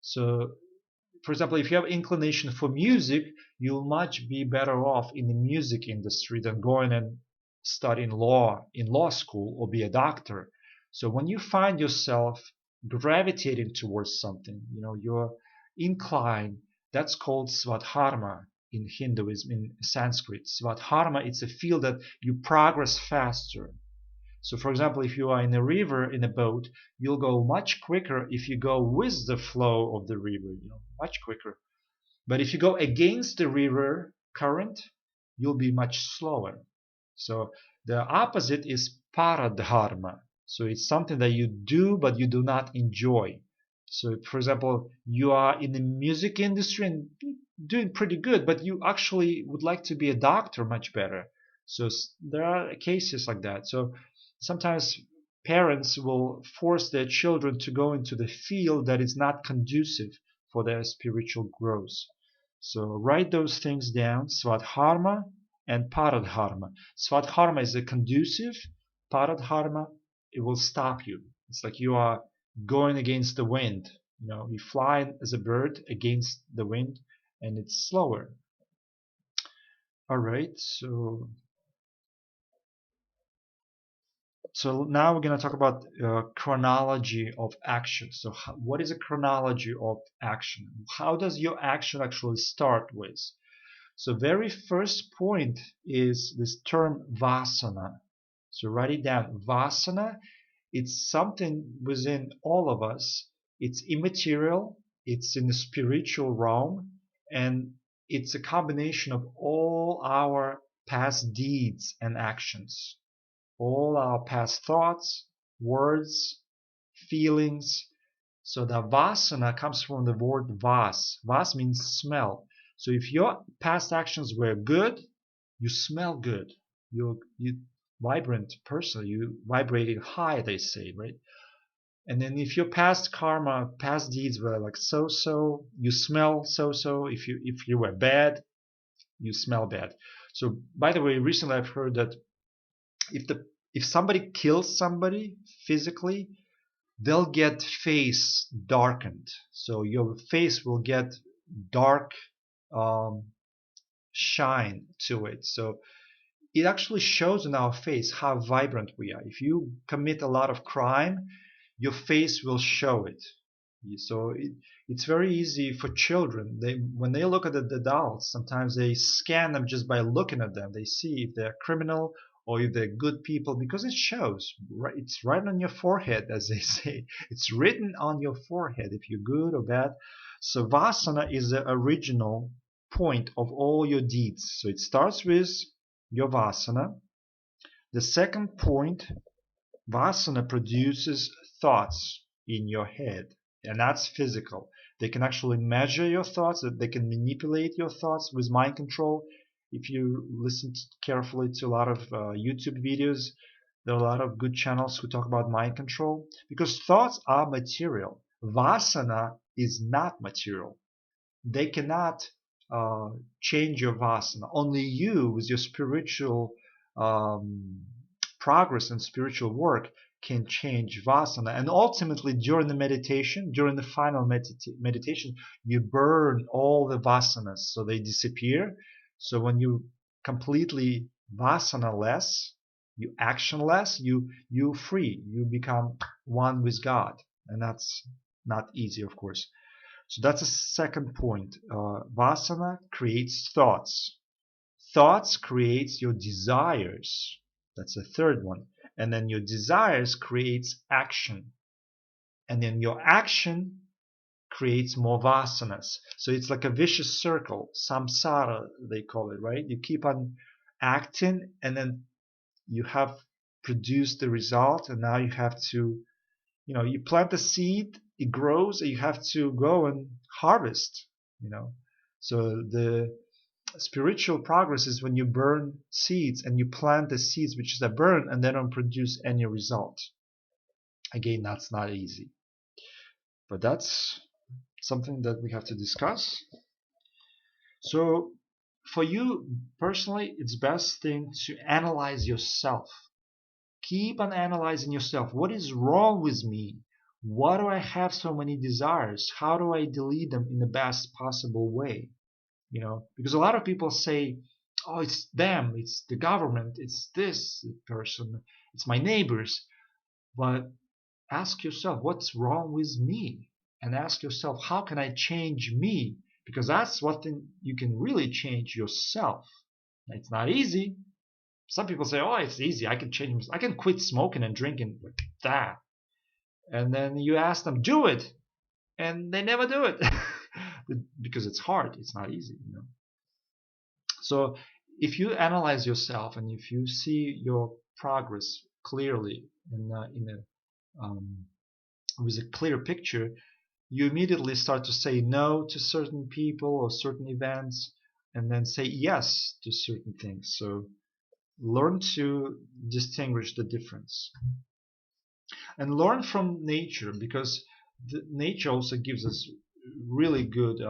S1: So for example, if you have inclination for music, you'll much be better off in the music industry than going and studying law in law school or be a doctor. So when you find yourself gravitating towards something, you're inclined, that's called svadharma in Hinduism, in Sanskrit. Svadharma, it's a field that you progress faster. So for example, if you are in a river in a boat, you'll go much quicker if you go with the flow of the river, much quicker. But if you go against the river current, you'll be much slower. So the opposite is paradharma. So it's something that you do but you do not enjoy. So for example, you are in the music industry and doing pretty good, but you actually would like to be a doctor much better. So there are cases like that. So sometimes parents will force their children to go into the field that is not conducive for their spiritual growth. So write those things down, svadharma and paradharma. Svadharma is a conducive, paradharma, it will stop you. It's like you are going against the wind. You fly as a bird against the wind and it's slower. All right, so now we're going to talk about chronology of action. So what is a chronology of action? How does your action actually start with? So very first point is this term vasana. So write it down. Vasana, it's something within all of us. It's immaterial. It's in the spiritual realm. And it's a combination of all our past deeds and actions. All our past thoughts, words, feelings. So the vasana comes from the word vas. Vas means smell. So if your past actions were good, you smell good. You vibrant person. You vibrated high, they say, right? And then if your past karma, past deeds were like so, you smell so. If you were bad, you smell bad. So by the way, recently I've heard that if somebody kills somebody physically, they'll get face darkened. So your face will get dark um, shine to it. So it actually shows on our face how vibrant we are. If you commit a lot of crime, your face will show it. So it's very easy for children. When they look at the adults, sometimes they scan them just by looking at them. They see if they're criminal or if they're good people because it shows. It's right on your forehead, as they say. It's written on your forehead if you're good or bad. So Vasana is the original point of all your deeds. So it starts with your Vasana. The second point, Vasana produces thoughts in your head, and that's physical. They can actually measure your thoughts, that they can manipulate your thoughts with mind control. If you listen carefully to a lot of YouTube videos, there are a lot of good channels who talk about mind control because thoughts are material. Vasana is not material. They cannot change your Vasana. Only you, with your spiritual um, progress and spiritual work, can change Vasana. And ultimately, during the meditation, during the final meditation, you burn all the Vasanas, so they disappear. So when you completely Vasana less, you action less, you free, you become one with God, and that's not easy, of course. So that's a second point. Vasana creates thoughts. Thoughts creates your desires. That's the third one. And then your desires creates action. And then your action creates more vasanas. So it's like a vicious circle. Samsara, they call it, right? You keep on acting and then you have produced the result and now you have to, you plant the seed, it grows, and you have to go and harvest, So the spiritual progress is when you burn seeds and you plant the seeds which is a burn and they don't produce any result. Again, that's not easy. But that's something that we have to discuss. So for you personally, it's best thing to analyze yourself. Keep on analyzing yourself. What is wrong with me? Why do I have so many desires? How do I delete them in the best possible way? Because a lot of people say, oh, it's them, it's the government, it's this person, it's my neighbors. But ask yourself, what's wrong with me? And ask yourself, how can I change me? Because that's what you can really change yourself. It's not easy. Some people say, oh, it's easy. I can change. I can quit smoking and drinking like that. And then you ask them, do it. And they never do it because it's hard. It's not easy. So if you analyze yourself and if you see your progress clearly with a clear picture, you immediately start to say no to certain people or certain events and then say yes to certain things. So learn to distinguish the difference and learn from nature, because nature also gives us really good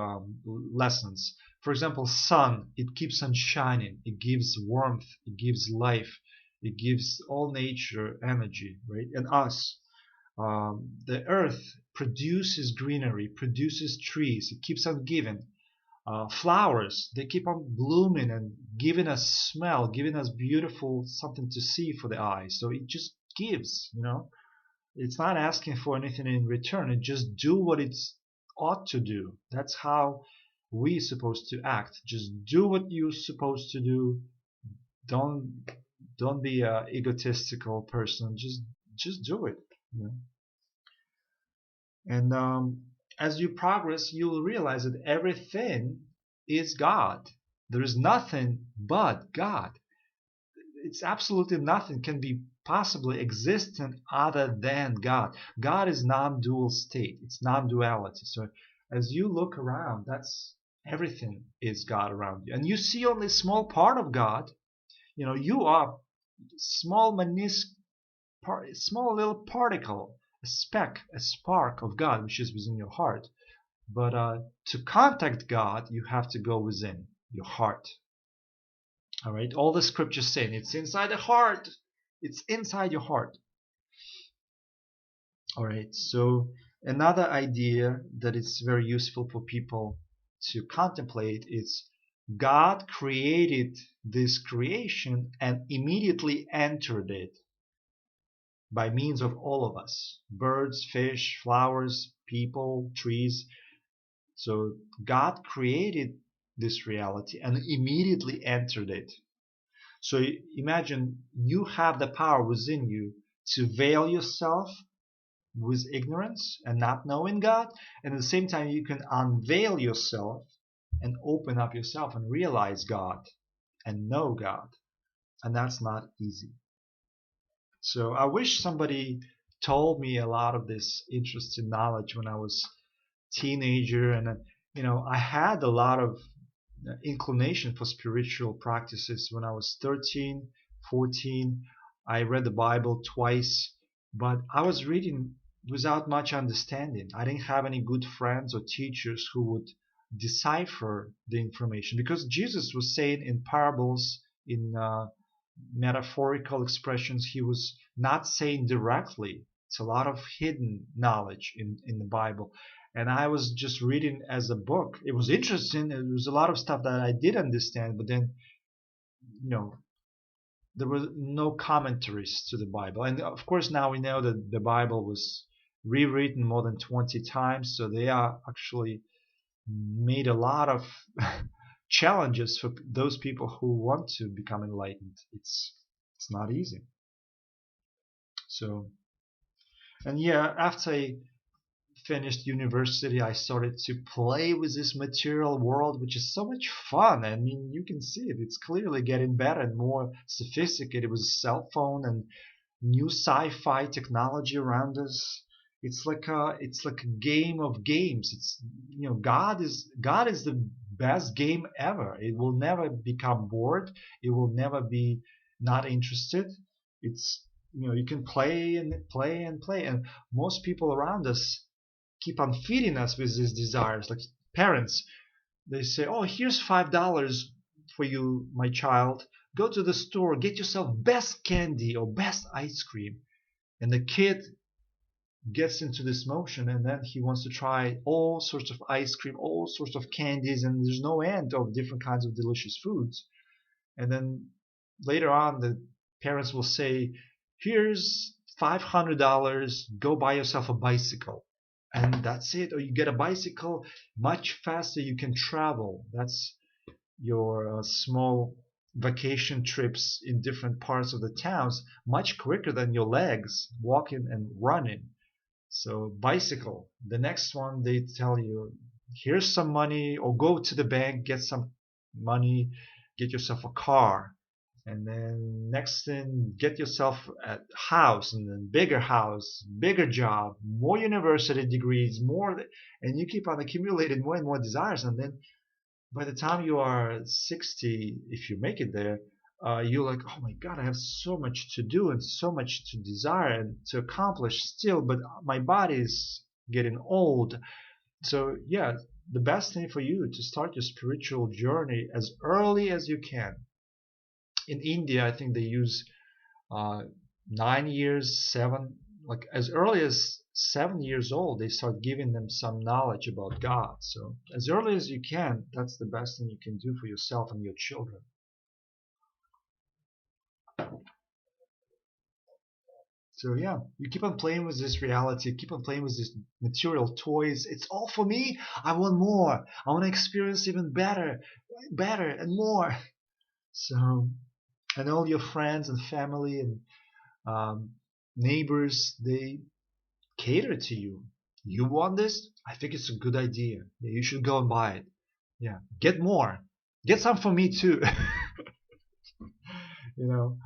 S1: lessons. For example, sun, it keeps on shining, it gives warmth, it gives life, it gives all nature energy, right? And us, the earth produces greenery, produces trees, it keeps on giving. Flowers, they keep on blooming and giving us smell, giving us beautiful something to see for the eyes. So it just gives. It's not asking for anything in return. It just do what it ought to do. That's how we're supposed to act. Just do what you're supposed to do. Don't be a egotistical person. Just do it. And as you progress, you'll realize that everything is God. There is nothing but God. It's absolutely nothing can be possibly existent other than God. God is non-dual state. It's non-duality. So as you look around, that's everything is God around you. And you see only a small part of God. You are small little particle, a speck, a spark of God, which is within your heart. But to contact God, you have to go within your heart. All right, all the scriptures say it's inside the heart. It's inside your heart. All right. So another idea that is very useful for people to contemplate is God created this creation and immediately entered it by means of all of us: birds, fish, flowers, people, trees. So God created this reality and immediately entered it. So imagine you have the power within you to veil yourself with ignorance and not knowing God, and at the same time you can unveil yourself and open up yourself and realize God and know God. And that's not easy. So I wish somebody told me a lot of this interesting knowledge when I was teenager, and I had a lot of inclination for spiritual practices when I was 13, 14. I read the Bible twice, but I was reading without much understanding. I didn't have any good friends or teachers who would decipher the information, because Jesus was saying in parables, in metaphorical expressions. He was not saying directly. It's a lot of hidden knowledge in the Bible. And I was just reading as a book. It was interesting. There was a lot of stuff that I did understand, but then, you know, there were no commentaries to the Bible. And of course, now we know that the Bible was rewritten more than 20 times. So they are actually made a lot of challenges for those people who want to become enlightened. It's not easy. So, and yeah, after I finished university, I started to play with this material world, which is so much fun. I mean, you can see it. It's clearly getting better and more sophisticated with a cell phone and new sci-fi technology around us. It's like a game of games. God is the best game ever. It will never become bored. It will never be not interested. It's you can play and play and play, and most people around us keep on feeding us with these desires. Like parents, they say, "Oh, here's $5 for you, my child. Go to the store, get yourself best candy or best ice cream." And the kid gets into this motion, and then he wants to try all sorts of ice cream, all sorts of candies, and there's no end of different kinds of delicious foods. And then later on, the parents will say, "Here's $500, go buy yourself a bicycle." And that's it. Or you get a bicycle, much faster you can travel. That's your small vacation trips in different parts of the towns, much quicker than your legs walking and running. So bicycle. The next one, they tell you, here's some money, or go to the bank, get some money, get yourself a car. And then next thing, get yourself a house, and then bigger house, bigger job, more university degrees, more, and you keep on accumulating more and more desires. And then by the time you are 60, if you make it there, you're like, oh my God, I have so much to do and so much to desire and to accomplish still, but my body is getting old. So yeah, the best thing for you to start your spiritual journey as early as you can. In India, I think they use 9 years, seven, like as early as 7 years old, they start giving them some knowledge about God. So as early as you can, that's the best thing you can do for yourself and your children. So yeah, you keep on playing with this reality, keep on playing with these material toys. It's all for me. I want more. I want to experience even better, better and more. So, and all your friends and family and um, neighbors, they cater to you. You want this? I think it's a good idea. Yeah, you should go and buy it. Yeah, get more. Get some for me too. you know,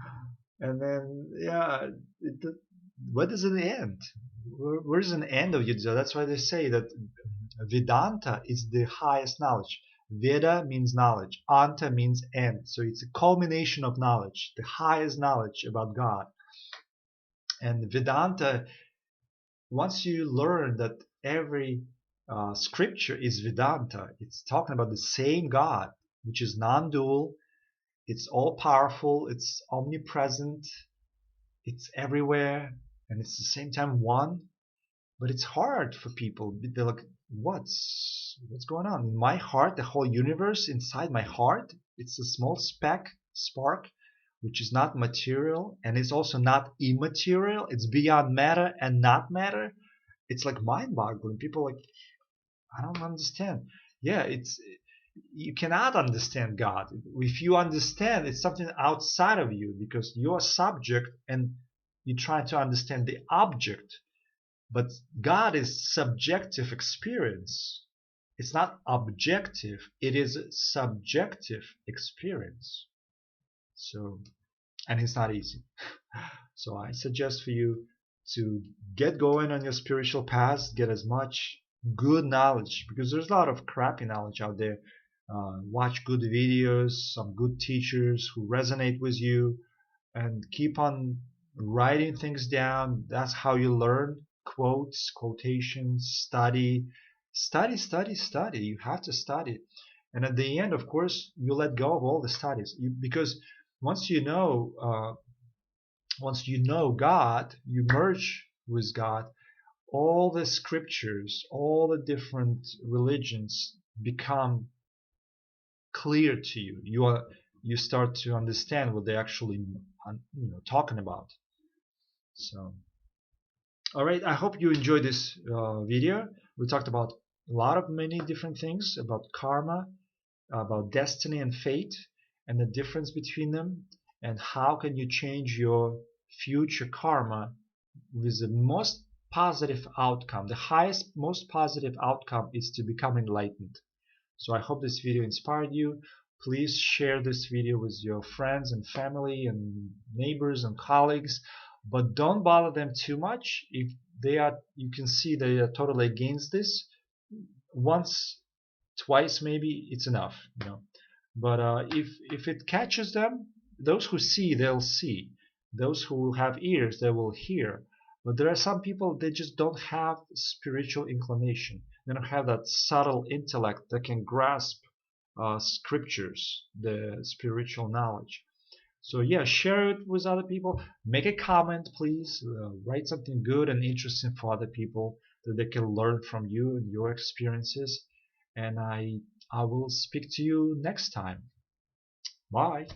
S1: and then yeah, where does it end? Where's an end of Yudzha? That's why they say that Vedanta is the highest knowledge. Veda means knowledge. Anta means end. So it's a culmination of knowledge, the highest knowledge about God. And Vedanta, once you learn that every scripture is Vedanta, it's talking about the same God, which is non-dual, it's all powerful, it's omnipresent, it's everywhere, and it's at the same time one. But it's hard for people. They're like, what's going on? In my heart, the whole universe inside my heart, it's a small spark, which is not material, and it's also not immaterial. It's beyond matter and not matter. It's like mind-boggling. People are like, I don't understand. Yeah, it's you cannot understand God. If you understand, it's something outside of you because you're a subject and you try to understand the object. But God is subjective experience. It's not objective. It is subjective experience. So, and it's not easy. So I suggest for you to get going on your spiritual path, get as much good knowledge because there's a lot of crappy knowledge out there. Watch good videos, some good teachers who resonate with you, and keep on writing things down. That's how you learn. Quotes, quotations, study. You have to study. And at the end, of course, you let go of all the studies because once you know, God, you merge with God. All the scriptures, all the different religions become clear to you. You start to understand what they're actually talking about. So, all right. I hope you enjoyed this video. We talked about a lot of many different things about karma, about destiny and fate, and the difference between them, and how can you change your future karma with the most positive outcome. The highest, most positive outcome is to become enlightened. So I hope this video inspired you. Please share this video with your friends and family and neighbors and colleagues, but don't bother them too much. If they are, you can see they are totally against this. Once, twice, maybe it's enough. But if it catches them, those who see, they'll see. Those who have ears, they will hear. But there are some people, they just don't have spiritual inclination. They don't have that subtle intellect that can grasp scriptures, the spiritual knowledge. So yeah, share it with other people. Make a comment, please. Write something good and interesting for other people that they can learn from you and your experiences. And I will speak to you next time. Bye.